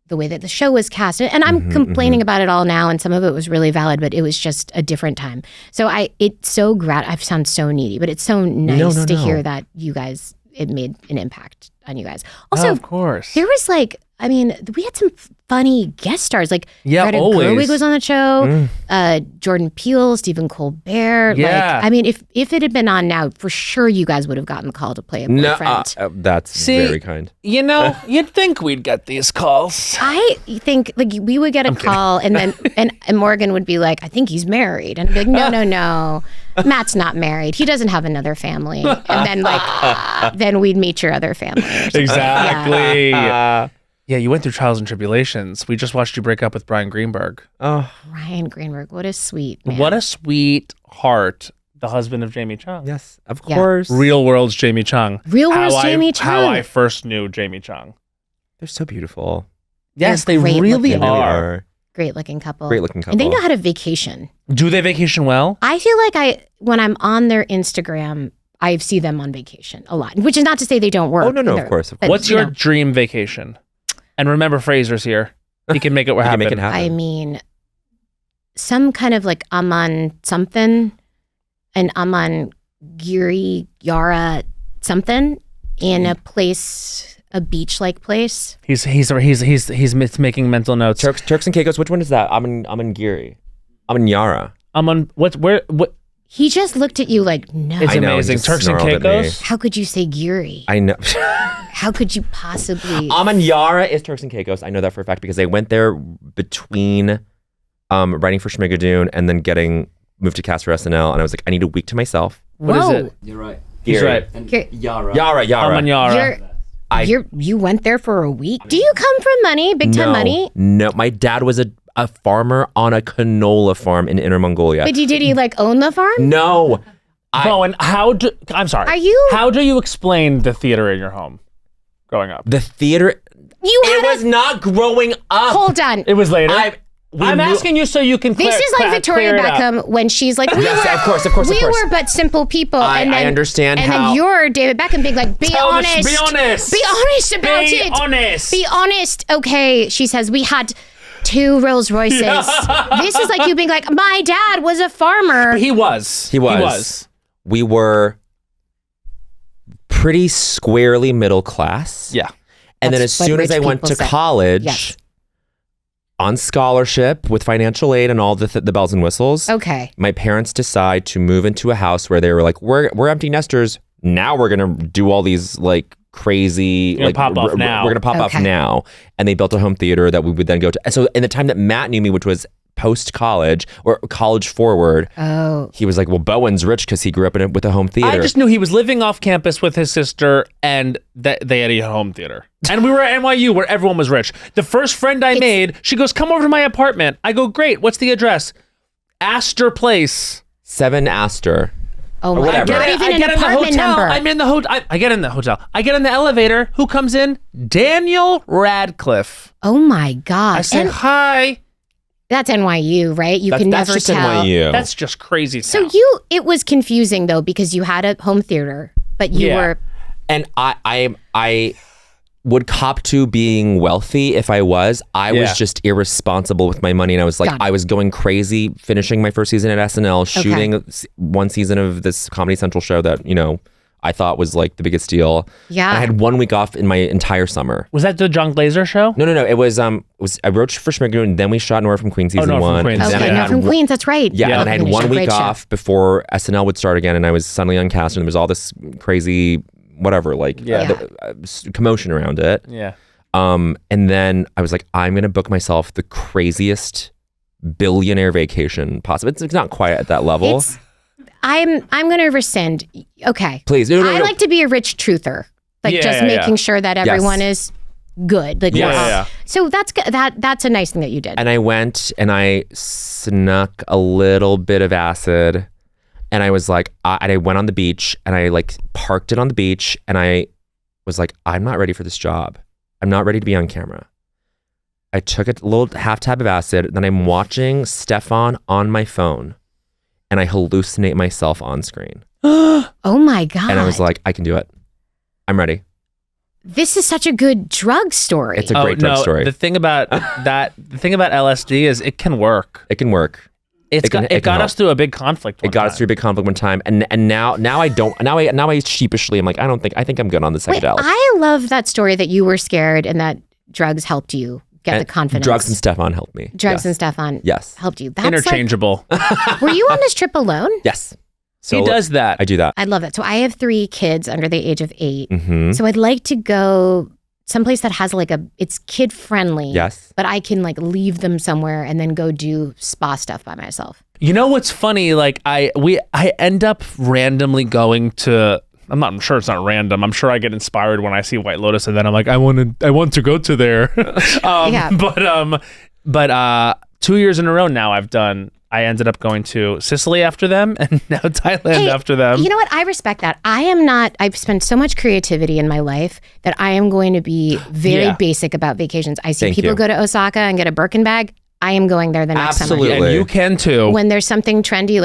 the way that the show was cast. And I'm complaining about it all now, and some of it was really valid, but it was just a different time. So I sound so needy, but it's so nice to hear that you guys, it made an impact on you guys. Also, of course, there was like, I mean, we had some funny guest stars, like Greta always. Gerwig was on the show, Jordan Peele, Stephen Colbert. Yeah. Like, I mean, if it had been on now, for sure you guys would have gotten the call to play a boyfriend. That's very kind. You'd think we'd get these calls. I think like we would get a call, and then and Morgan would be like, I think he's married, and I'd be like, no. Matt's not married. He doesn't have another family. And then then we'd meet your other family. Exactly. Yeah, you went through trials and tribulations. We just watched you break up with Brian Greenberg. Oh, Brian Greenberg, what a sweet man. What a sweet heart. The husband of Jamie Chung. Yes, of course. Real world's Jamie Chung. Real world's Jamie Chung. How I first knew Jamie Chung. They're so beautiful. Yes, they really are. Great looking couple. And they know how to vacation. Do they vacation well? I feel like when I'm on their Instagram, I see them on vacation a lot, which is not to say they don't work. Oh, no, of course. What's your dream vacation? And remember, Fraser's here. He can make it happen. Make it happen. I mean, some kind of like Aman something, and Aman Giri Yara something in a place, a beach-like place. He's making mental notes. Turks and Caicos. Which one is that? Aman Giri. Aman Yara. What? He just looked at you like, no. It's amazing. Turks and Caicos. How could you say Giri? I know. How could you possibly? Aman Yara is Turks and Caicos. I know that for a fact because I went there between writing for Schmigadoon and then getting moved to cast for SNL, and I was like, I need a week to myself. What is it? You're right. He's right. And Yara. Aman Yara. You went there for a week? Do you come from money? Big time money? No, my dad was a farmer on a canola farm in Inner Mongolia. But did he like own the farm? No. Bowen, I'm sorry. How do you explain the theater in your home growing up? The theater? It was not growing up. Hold on. It was later. I'm asking you so you can This is like Victoria Beckham when she's like, of course. We were but simple people. I understand and then you're David Beckham being like, be honest. Be honest. Be honest about it. Be honest. Be honest. Okay, she says, we had 2 Rolls Royces. This is like you being like, my dad was a farmer. He was. We were pretty squarely middle class. Yeah. And then as soon as I went to college, on scholarship with financial aid and all the bells and whistles, my parents decide to move into a house where they were like, we're empty nesters. Now we're going to do all these like crazy, we're going to pop off now. And they built a home theater that we would then go to. So in the time that Matt knew me, which was post-college or college forward, he was like, well, Bowen's rich because he grew up with a home theater. I just knew he was living off campus with his sister and that they had a home theater. And we were at NYU where everyone was rich. The first friend I made, she goes, come over to my apartment. I go, great. What's the address? Astor Place. 7 Astor. Oh my God. Not even an apartment number. I'm in the hotel. I get in the hotel. I get in the elevator. Who comes in? Daniel Radcliffe. Oh my God. I say, hi. That's NYU, right? You That's, can that's never just tell. NYU. That's just crazy. So it was confusing though because you had a home theater, but you were. And I would cop to being wealthy if I was. I was just irresponsible with my money, and I was like, I was going crazy, finishing my first season at SNL, shooting one season of this Comedy Central show that I thought was like the biggest deal. Yeah. And I had 1 week off in my entire summer. Was that the John Glazer show? No. It was I wrote for Schmigadoon, and then we shot Nora from Queens season 1. From Queens. And then Okay, I no, had from Queens, that's right. Yeah, and I had Queens, 1 great week show. off before SNL would start again, and I was suddenly uncast, and there was all this crazy whatever, commotion around it. Yeah. And then I was like, I'm gonna book myself the craziest billionaire vacation possible. It's not quite at that level. I'm going to rescind. Okay. Please. No. I like to be a rich truther. Making sure that everyone is good. So that's a nice thing that you did. And I went and I snuck a little bit of acid, and I was like, I went on the beach and I parked it on the beach, and I was like, I'm not ready for this job. I'm not ready to be on camera. I took a little half tab of acid, then I'm watching Stefan on my phone, and I hallucinate myself on screen. Oh my God. And I was like, I can do it. I'm ready. This is such a good drug story. It's a great drug story. The thing about LSD is it can work. It can work. It got us through a big conflict. It got us through a big conflict one time, and now I sheepishly I'm like, I think I'm good on the psychedelics. I love that story that you were scared and that drugs helped you get the confidence. Drugs and Stefan helped me. Drugs and Stefan helped you. That's interchangeable. Were you on this trip alone? Yes. So he does that. I do that. I love that. So I have 3 kids under the age of 8. Mm-hmm. So I'd like to go someplace that has it's kid friendly. Yes. But I can leave them somewhere and then go do spa stuff by myself. You know what's funny? I end up randomly going to. I'm sure it's not random. I'm sure I get inspired when I see White Lotus, and then I'm like, I want to go to there. But 2 years in a row now I ended up going to Sicily after them, and now Thailand after them. You know what? I respect that. I've spent so much creativity in my life that I am going to be very basic about vacations. I see people go to Osaka and get a Birkin bag. I am going there the next summer. And you can too. When there's something trendy,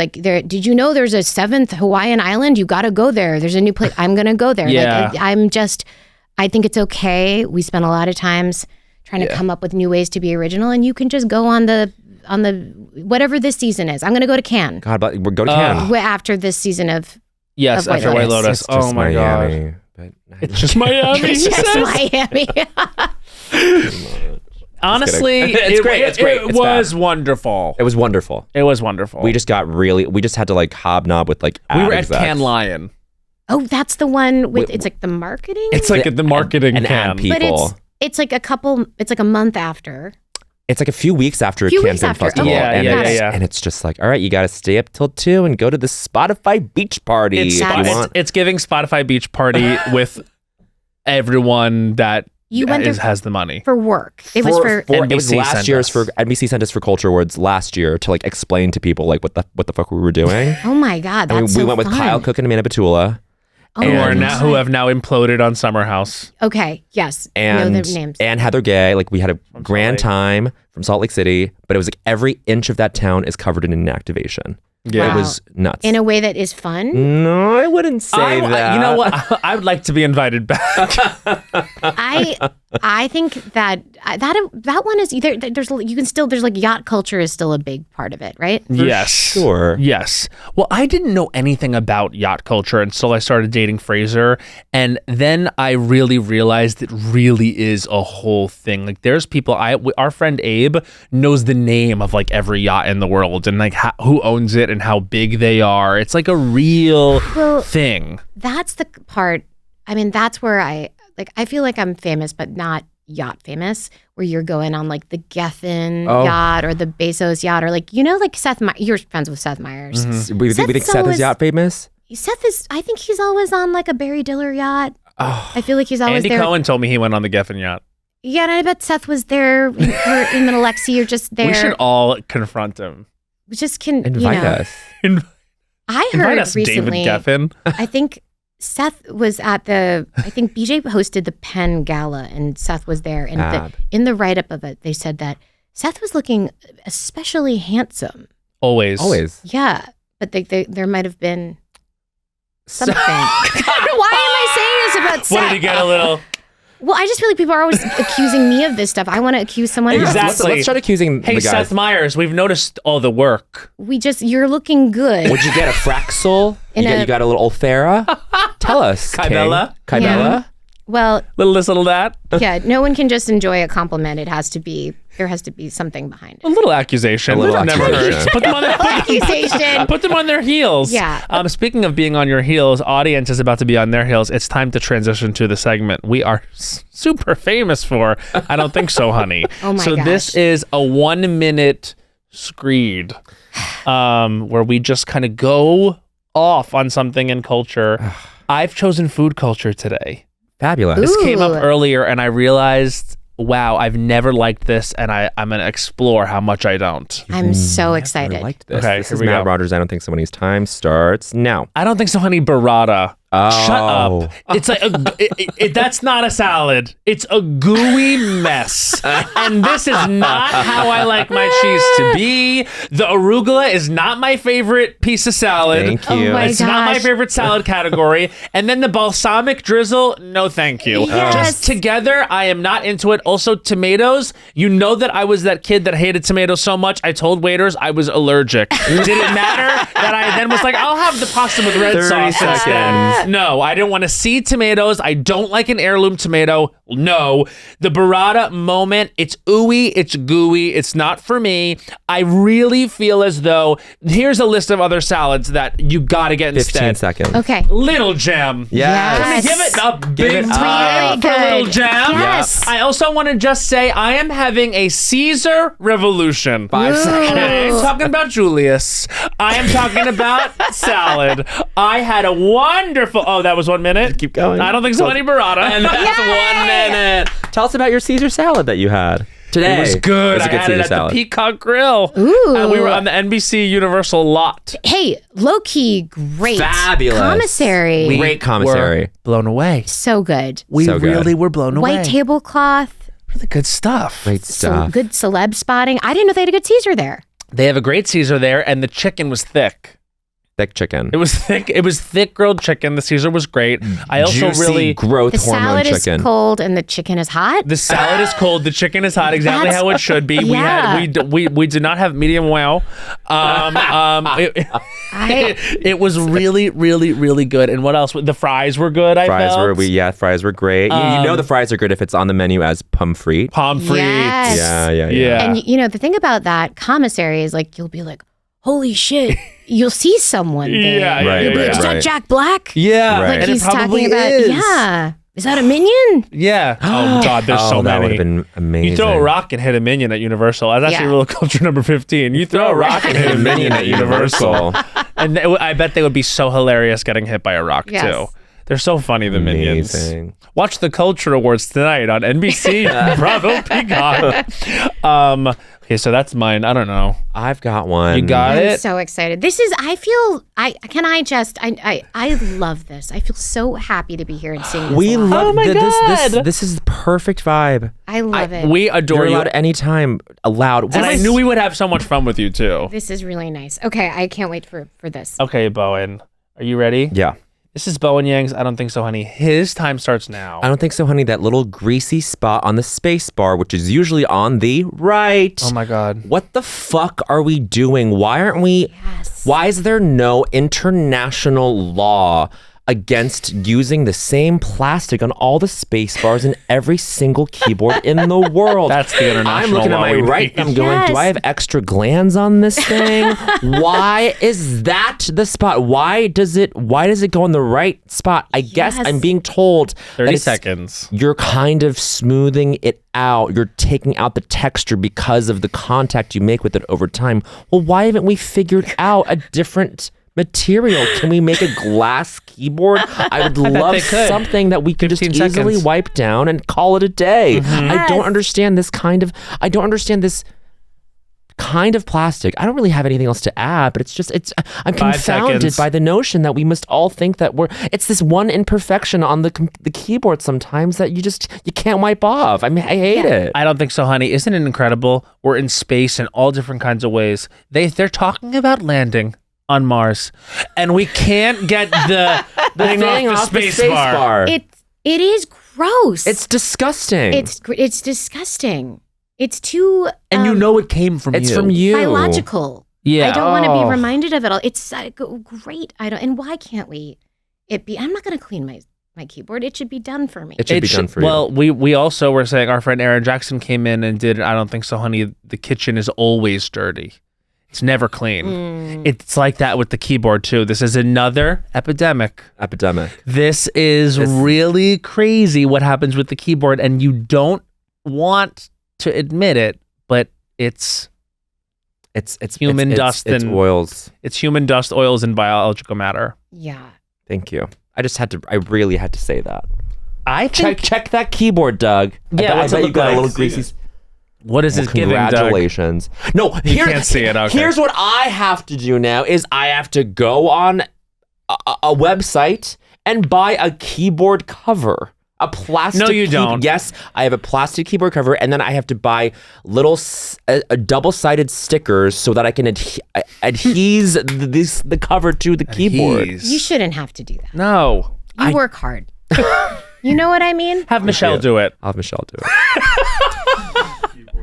did you know there's a 7th Hawaiian island? You got to go there. There's a new place. I'm going to go there. Yeah. I think it's okay. We spend a lot of times trying to come up with new ways to be original, and you can just go on the whatever this season is. I'm going to go to Cannes. God, but we're going to Cannes. After this season of after White Lotus. It's just my Miami, God. But It's just Miami. it's just Miami. Honestly, It's great. It's great. It It's was wonderful. It was wonderful. It was wonderful. We just had to hobnob with we were at Cannes Lion. Oh, that's the one with it's the marketing. It's at the marketing and ad Cannes. people. But it's a month after. It's a few weeks after Few Cannes weeks Film after. Festival. Okay. Yeah. And it's just all right, you got to stay up till 2 and go to the Spotify beach party It's giving Spotify beach party with everyone that has the money for work. It was for it was last year's for NBC sent us for Culture Awards last year to explain to people what the fuck we were doing. Oh my God, that's we went with Kyle Cook and Amanda Batula. Oh, who have now imploded on Summer House. Okay, yes. And know their names. and Heather Gay. We had a grand time from Salt Lake City, but it was every inch of that town is covered in inactivation. Yeah. It was nuts. In a way that is fun. No, I wouldn't say that. You know what? I would like to be invited back. I think that one is either there's yacht culture is still a big part of it, right? Yes. Sure. Yes. Well, I didn't know anything about yacht culture until I started dating Fraser, and then I really realized it really is a whole thing. There's people. Our friend Abe knows the name of every yacht in the world and who owns it and how big they are. It's a real thing. That's the part. I mean, that's where I feel like I'm famous, but not yacht famous, where you're going on the Geffen yacht or the Bezos yacht, or Seth you're friends with Seth Meyers. Mm-hmm. We think Seth is yacht famous? Seth is, I think he's always on a Barry Diller yacht. Oh, I feel like he's always Andy there. Cohen told me he went on the Geffen yacht. Yeah, and I bet Seth was there in the Alexi. You're just there. We should all confront him. We just can invite us. I heard us, recently. David Geffen. I think Seth was at I think BJ hosted the Penn Gala, and Seth was there. And in the write-up of it, they said that Seth was looking especially handsome. Always. Yeah, but there might have been something. Why am I saying this about Seth? What did he get a little? Well, I just feel like people are always accusing me of this stuff. I want to accuse someone else. Exactly. Let's start accusing Hey, the guys. Seth Meyers, we've noticed all the work. You're looking good. Would you get a Fraxel? You got a little Olfera? Tell us. Kybella? Kybella? Yeah. Well, Little this, little that. yeah, no one can just enjoy a compliment. There has to be something behind A it. little accusation. A little Never accusation. hurts. Put them on their Accusation. Put them on their heels. Yeah. Speaking of being on your heels, audience is about to be on their heels. It's time to transition to the segment we are super famous for. I don't think so, honey. Oh my so gosh. this is a 1-minute screed where we just kind of go off on something in culture. I've chosen food culture today. Fabulous. This came up Ooh. earlier and I realized, wow, I've never liked this and I'm going to explore how much I don't. I'm so I excited. liked this. Okay, This here is we Matt go. Rogers. I don't think so. When his time starts now. I don't think so, honey. Burrata. Oh. Shut up. It's like that's not a salad. It's a gooey mess. And this is not how I like my cheese to be. The arugula is not my favorite piece of salad. Thank Oh you. my It's not my gosh. favorite salad category. And then the balsamic drizzle, no thank you. Yes. Just together, I am not into it. Also, tomatoes, you know that I was that kid that hated tomatoes so much, I told waiters I was allergic. Did it matter that I then was like, I'll have the pasta with red 30 sauce instead? seconds. No, I didn't want to see tomatoes. I don't like an heirloom tomato. No. The burrata moment, it's ooey, it's gooey, it's not for me. I really feel as though, here's a list of other salads that you got to get 15 instead. seconds. Okay. Little Gem. Yes. Give it a big it time up. for Really Little good. Gem. Yes. I also want to just say I am having a Caesar revolution. 5 seconds. I am talking about Julius. I am talking about salad. I had a wonderful. Oh, that was 1 minute. Keep going. I don't think so. Any burrata. And that's 1 minute. Tell us about your Caesar salad that you had today. It was good. It was a I good had Caesar it at salad. the Peacock Grill. Ooh. We were on the NBC Universal lot. Hey, low key, great. Fabulous. Commissary. Great commissary. Were blown away. So good. We So good. really were blown away. White tablecloth. Really good stuff. Great stuff. Good celeb spotting. I didn't know they had a good Caesar there. They have a great Caesar there, and the chicken was thick. Thick chicken. It was thick. It was thick grilled chicken. The Caesar was great. I also Juicy really growth The hormone salad chicken. is cold and the chicken is hot. the salad is cold. The chicken is hot. Exactly That's- how it should be. Yeah. We did not have medium well. It was really really good. And what else? The fries were good. Fries felt. were great. You know the fries are good if it's on the menu as pomfret. Pommes frites. Yes. Yeah. Yeah. And you know, the thing about that commissary is like, you'll be like, holy shit, you'll see someone there. Yeah, Right, You'll be like, right, is that right. Jack Black? Yeah. Right. Like And he's it probably talking about, is. yeah. Is that a minion? Yeah. Oh God, there's so that would many. have been amazing. You throw a rock and hit a minion at Universal. That's actually Yeah. rule culture number 15. You throw a rock and hit a minion at Universal. And I bet they would be so hilarious getting hit by a rock Yes. too. They're so funny, the minions. Amazing. Watch the Culture Awards tonight on NBC, Bravo, Peacock. Okay, so that's mine. I don't know. I've got one. You got I'm it? so excited. I love this. I feel so happy to be here and seeing this. We live. love my this. God. This is the perfect vibe. I love it. We adore You're you. allowed anytime. Allowed. And I knew we would have so much fun with you too. This is really nice. Okay, I can't wait for this. Okay, Bowen. Are you ready? Yeah. This is Bowen Yang's I Don't Think So, Honey. His time starts now. I don't think so, honey. That little greasy spot on the space bar, which is usually on the right. Oh my God. What the fuck are we doing? Why aren't we? Yes. Why is there no international law against using the same plastic on all the space bars in every single keyboard in the world? That's the international I'm looking at law my we right. need. I'm going, Yes. do I have extra glands on this thing? Why is that the spot? Why does it go in the right spot? I guess Yes. I'm being told 30 that it's- seconds. you're kind of smoothing it out. You're taking out the texture because of the contact you make with it over time. Well, why haven't we figured out a different material? Can we make a glass keyboard? I would love they could. something that we could just 15 easily seconds. wipe down and call it a day. I don't Yes. understand this kind of, I don't understand this kind of plastic. I don't really have anything else to add, but I'm 5 confounded seconds. by the notion that we must all think that it's this one imperfection on the keyboard sometimes that you can't wipe off. I mean, I hate it. I don't think so, honey. Isn't it incredible? We're in space in all different kinds of ways. They're talking about landing on Mars, and we can't get the thing off the space bar. It is gross. It's disgusting. It's disgusting. It's too And you know it came from it's you. from you. biological. Yeah. I don't want to be reminded of it all. It's great. And why can't I'm not going to clean my keyboard. It should be done for me. It should be done for you. Well, we also were saying our friend Aaron Jackson came in and did I don't think so, honey. The kitchen is always dirty. It's never clean. It's like that with the keyboard too. This is another epidemic. This is really crazy what happens with the keyboard, and you don't want to admit it, but it's human dust and oils. It's human dust, oils, and biological matter. Yeah. Thank you. I really had to say that. I think Check that keyboard, Doug. Yeah, I what's it bet you look got a like? little greasy. what is it giving, Doug? Congratulations. No, can't see it, okay. Here's what I have to do now is I have to go on a website and buy a keyboard cover. A plastic. No, you don't. Yes, I have a plastic keyboard cover, and then I have to buy little double-sided stickers so that I can adhese the cover to the keyboard. You shouldn't have to do that. No. You work hard. You know what I mean? Have Michelle do it. I'll have Michelle do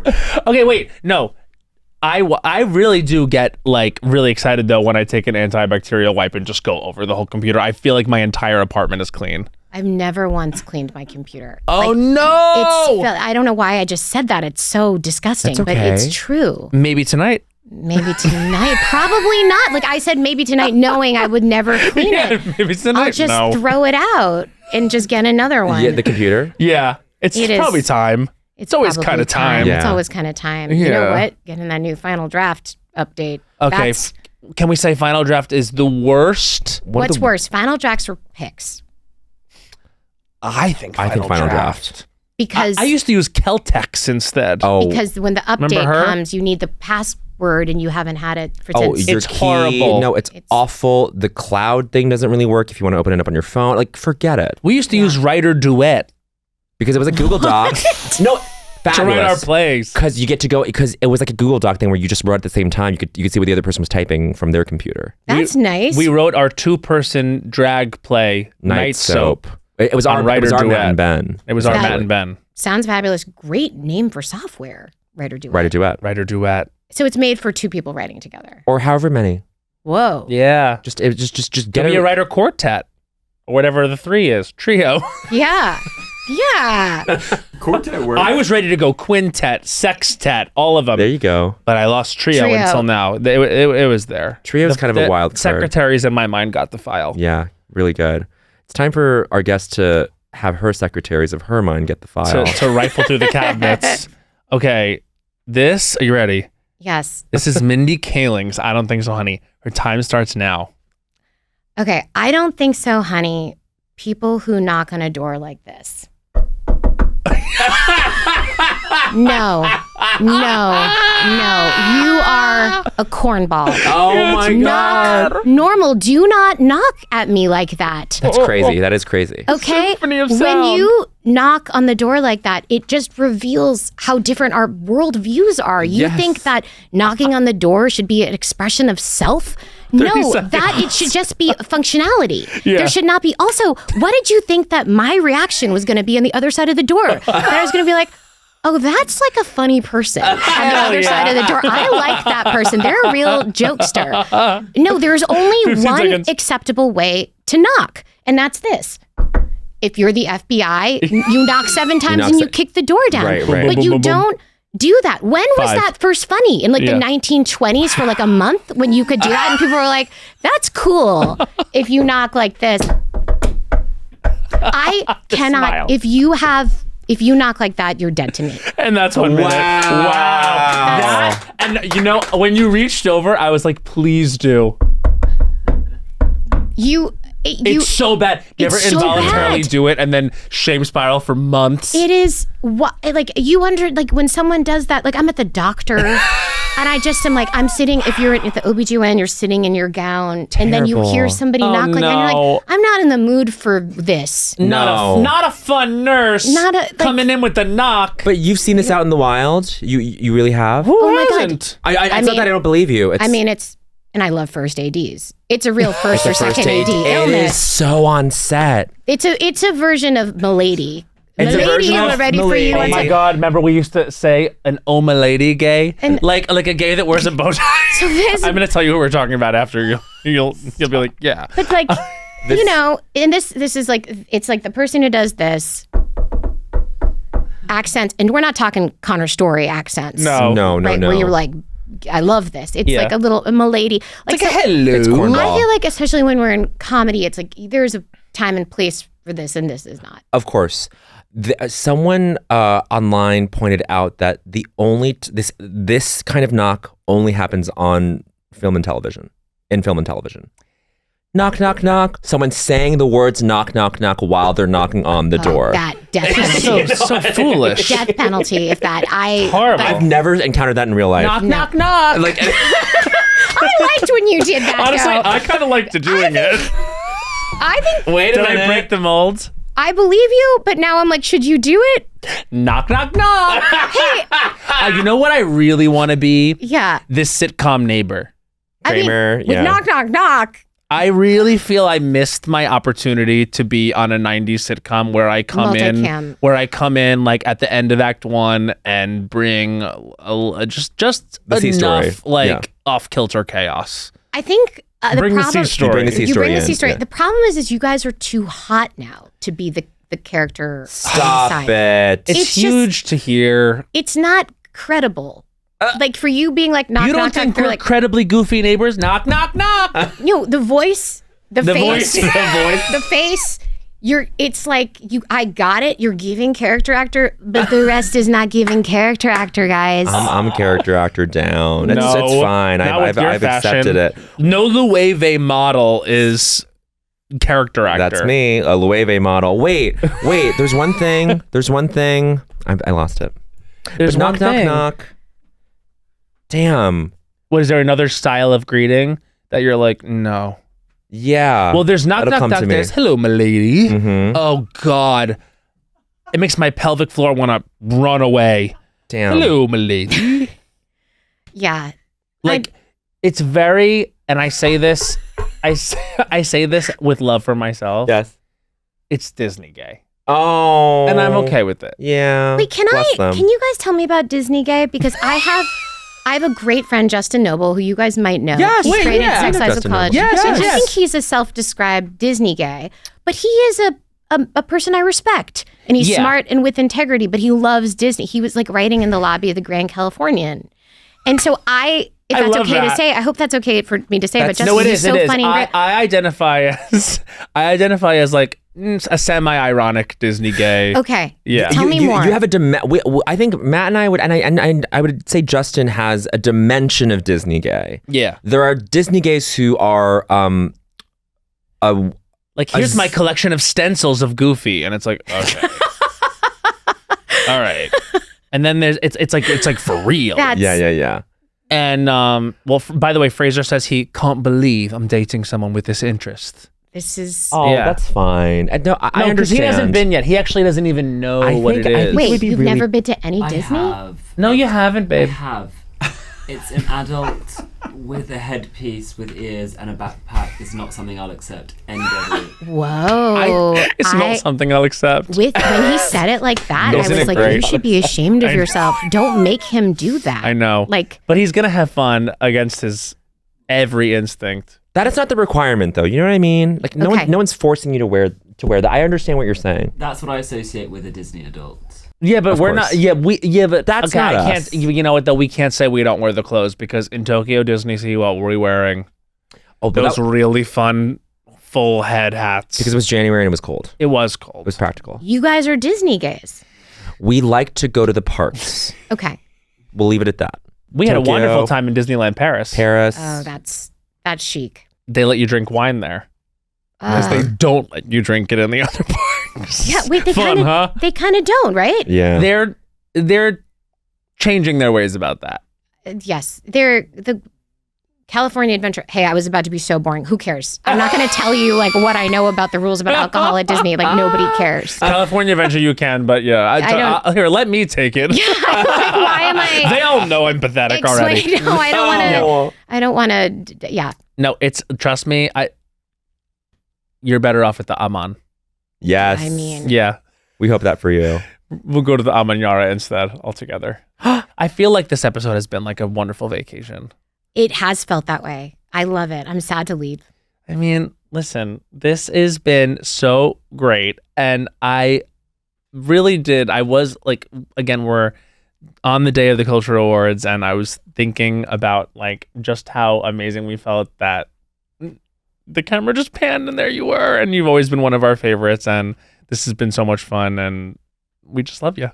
it. Okay, wait. No. I really do get really excited though when I take an antibacterial wipe and just go over the whole computer. I feel like my entire apartment is clean. I've never once cleaned my computer. Oh no! I don't know why I just said that. It's so disgusting, That's but okay. it's true. Maybe tonight. Maybe tonight. Probably not. Like I said, maybe tonight, knowing I would never clean it. Maybe tonight. I'll just no. throw it out and just get another one. Yeah, the computer. Yeah, it's It is. probably time. It's always probably kind of time. Yeah. It's always kind of time. You know Yeah. what? Getting that new final draft update. Okay, That's- can we say Final Draft is the worst? what's worse, final drafts or picks? I think Final Draft. Because I used to use Celtex instead. Oh, because when the Remember update her? comes, you need the password and you haven't had it for oh, since. your It's key. horrible. No, it's awful. The cloud thing doesn't really work if you want to open it up on your phone. Like, forget it. We used to use Writer Duet Because it was a Google Doc. No, to write our fabulous. plays. Because you get to go, because it was like a Google Doc thing where you just wrote at the same time. You could see what the other person was typing from their computer. That's nice. We wrote our 2-person drag play, Night Soap. It was on our Writer Matt Duet. and Ben. It was our That- Matt and Ben. Sounds fabulous. Great name for software. Writer Duet. Writer Duet. Writer Duet. So it's made for two people writing together. Or however many. Whoa. Yeah. Just Give get me a it. Writer Quartet. Or whatever the 3 is. Trio. Yeah. Yeah. Quartet work. I was ready to go quintet, sextet, all of them. There you go. But I lost trio Trio. until now. It was there. Trio is kind of a wild card. Secretaries in my mind got the file. Yeah, really good. It's time for our guest to have her secretaries of her mind get the file. To rifle through the cabinets. Okay, are you ready? Yes. This is Mindy Kaling's I Don't Think So, Honey. Her time starts now. Okay. I don't think so, honey. People who knock on a door like this. No. You are a cornball. Oh my God. Normal. Do not knock at me like that. That's crazy. That is crazy. Okay? Symphony of When sound. you knock on the door like that, it just reveals how different our world views are. You Yes. think that knocking on the door should be an expression of self? No, that it should just be functionality. Yeah. There should not be. Also, what did you think that my reaction was going to be on the other side of the door? That I was going to be like, oh, that's like a funny person on the other side of the door. I like that person. They're a real jokester. No, there's only 15 one seconds. acceptable way to knock, and that's this. If you're the FBI, you knock 7 times knock and you se- kick the door down. Right, right. But Boom, you boom, boom, boom. don't do that. When was 5. that first funny? In like Yeah. the 1920s for like a month when you could do that and people were like, that's cool if you knock like this. I cannot. smile. If you knock like that, you're dead to me. And that's 1 minute. Wow. That, and you know, when you reached over, I was like, please do. It's so bad. You ever It's so involuntarily bad. do it and then shame spiral for months? It is what like you under like when someone does that. Like I'm at the doctor, and I just am like I'm sitting. If you're at the OBGYN, you're sitting in your gown, and then you hear Terrible. somebody knock, like, and you're no. like, I'm not in the mood for this. No. Not a fun nurse. Not a- like- coming in with the knock. But you've seen this out in the wild. You really have. Who Oh my God. hasn't? It's not mean- that I don't believe you. It's, I mean, and I love first ADs. It's a real first or first second AD It is illness. so on set. It's a version of Milady. It's a Milady, version we're of ready for you. Milady. Oh It's my like- God! Remember we used to say an "Oma lady" gay, And- like a gay that wears a bow tie. So this- I'm gonna tell you who we're talking about after you'll be like, yeah. But like, you know, and this is like, it's like the person who does this accents, and we're not talking Connor Story accents. No. No. Where you're like, I love this. It's Yeah. like a milady. Like, Like a so- hello. It's cornball. I feel like, especially when we're in comedy, it's like there's a time and place for this, and this is not. Of course. Someone online pointed out that the only this kind of knock only happens on film and television. In film and television. Knock, knock, knock. Someone saying the words knock, knock, knock while they're knocking on the door. That death penalty. so foolish. Death penalty. If that, Horrible. I've never encountered that in real life. Knock, knock, knock. Like, I liked when you did that. Honestly, though. I kind of liked doing it. I think wait a Did minute. I break the mold? I believe you, but now I'm like, should you do it? Knock, knock, knock. You know what I really want to be? Yeah. This sitcom neighbor. Kramer, I mean, with yeah. knock, knock, knock. I really feel I missed my opportunity to be on a 90s sitcom where I come Multicam. in like at the end of act 1 and bring just The C story. enough like Yeah. off kilter chaos. I think the Bring the problem. C story. You bring the C You story bring the in, C story. yeah. The problem is you guys are too hot now to be the character. Stop side. it. It's It's just- huge to hear. It's not credible. Like for you being like knock, You don't knock, think knock, they're we're like incredibly goofy neighbors? Knock, knock, knock. the voice, the face, voice, the voice. the face. It's like I got it. You're giving character actor, but the rest is not giving character actor, guys. I'm a character actor down. It's fine. not with I've your accepted fashion. it. No Lueve model is character actor. That's me, a Lueve model. Wait. There's one thing. I lost it. There's But one knock, thing. knock, knock. Damn. Was there another style of greeting that you're like, no? Yeah. Well, there's knock, That'll knock, come knock. to me. There's hello, my lady. Mhm. Oh, God. It makes my pelvic floor want to run away. Damn. Hello, my lady. Yeah. Like, it's very, and I say this, I say this with love for myself. Yes. It's Disney gay. Oh. And I'm okay with it. Yeah. Wait, can Bless them. you guys tell me about Disney gay? Because I have a great friend, Justin Noble, who you guys might know. Yes, He wait, created yeah. Sex I know Lives of Justin College. Noble. Yes, And I yes. think he's a self-described Disney gay, but he is a person I respect, and he's Yeah. smart and with integrity. But he loves Disney. He was like writing in the lobby of the Grand Californian, and so if I that's love okay to that. say, I hope that's okay for me to say. But Justin, No, it he's is. so It is. funny. and great. I identify as like a semi-ironic Disney gay. Okay, Yeah. Tell me more. You have I think Matt and I would, and I would say Justin has a dimension of Disney gay. Yeah. There are Disney gays who are, Like, here's my collection of stencils of Goofy, and it's like, okay. All right. And then it's like for real. That's- yeah. And by the way, Fraser says he can't believe I'm dating someone with this interest. This is Oh, Yeah. that's fine. I No, understand. he hasn't been yet. He actually doesn't even know what it is. wait. would be You've really- never been to any I Disney? have. No, you haven't, I babe. have. It's an adult with a headpiece with ears and a backpack. It's not something I'll accept any day. Whoa! It's not something I'll accept. When he said it like that, Isn't I was it like, great? you should be ashamed of I yourself. Don't make him do that. I know. Like, But he's gonna have fun against his every instinct. That is not the requirement, though. You know what I mean? Like no Okay. one's forcing you to wear that. I understand what you're saying. That's what I associate with a Disney adult. Yeah, but Of we're course. not. But That's okay, not I us. can't. You know what though? We can't say we don't wear the clothes because in Tokyo Disney Sea, what were we wearing? Oh, but Those that, really fun full head hats. because it was January and it was cold. it was It cold. was practical. you guys are Disney gays. We like to go to the parks. Okay. We'll leave it at that. We had a Tokyo. wonderful time in Disneyland Paris. Paris. Oh, that's chic. They let you drink wine there. Because they don't let you drink it in the other parks. Yeah, wait, they Fun, kind of huh? They kind of don't, right? Yeah. They're changing their ways about that. Yes, they're the California Adventure. Hey, I was about to be so boring. Who cares? I'm not going to tell you like what I know about the rules about alcohol at Disney. Like nobody cares. California Adventure, you can, but yeah, here, let me take it. Yeah, like, why am I? They all know I'm pathetic already. No, I don't want to. I don't want to. Yeah. No, trust me. You're better off at the Aman. Yes. I mean, Yeah, we hope that for you. we'll go to the Amanyara instead altogether. I feel like this episode has been like a wonderful vacation. it has felt that way. I love it. I'm sad to leave. I mean, listen, this has been so great. And I really did. I was like, again, we're on the day of the Culture Awards, and I was thinking about like just how amazing we felt that the camera just panned and there you were. And you've always been one of our favorites. And this has been so much fun. And we just love you.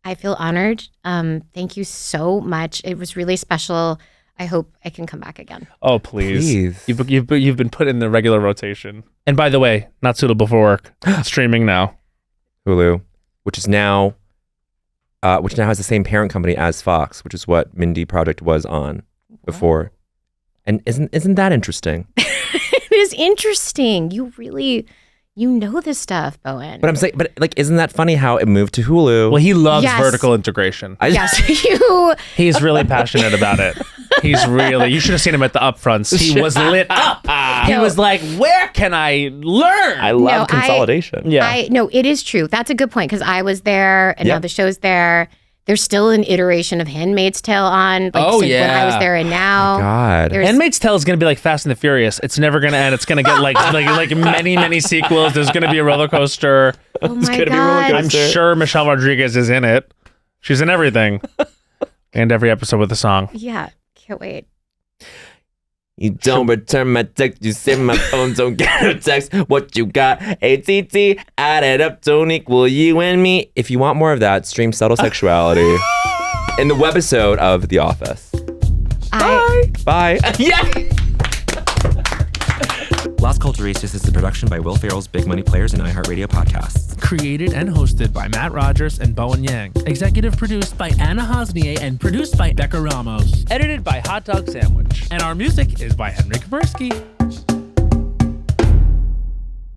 I feel honored. Thank you so much. It was really special. I hope I can come back again. Oh, please. You've been put in the regular rotation. And by the way, not suitable for work. Streaming now. Hulu, which now has the same parent company as Fox, which is what Mindy Project was on before. And isn't that interesting? It is interesting. You know this stuff, Bowen. But I'm saying, isn't that funny how it moved to Hulu? Well, he loves Yes. vertical integration. Yes, He's really passionate about it. You should have seen him at the upfronts. He was lit up. He was like, where can I learn? I love consolidation. It is true. That's a good point because I was there and now the show's there. There's still an iteration of Handmaid's Tale on. When I was there and now. Oh God. Handmaid's Tale is going to be like Fast and the Furious. It's never going to end. It's going to get like many, many sequels. There's going to be a roller coaster. Oh my God. I'm sure Michelle Rodriguez is in it. She's in everything. And every episode with a song. Yeah. Can't wait. You don't return my text. You say my phone don't get a text. What you got? ATT. Add it up. Don't equal you and me. If you want more of that, stream Subtle Sexuality in the webisode of The Office. Bye. Yeah. Las Culturistas is a production by Will Ferrell's Big Money Players and iHeartRadio podcasts. Created and hosted by Matt Rogers and Bowen Yang. Executive produced by Anna Hosnier and produced by Becca Ramos. Edited by Hot Dog Sandwich. And our music is by Henry Kapersky.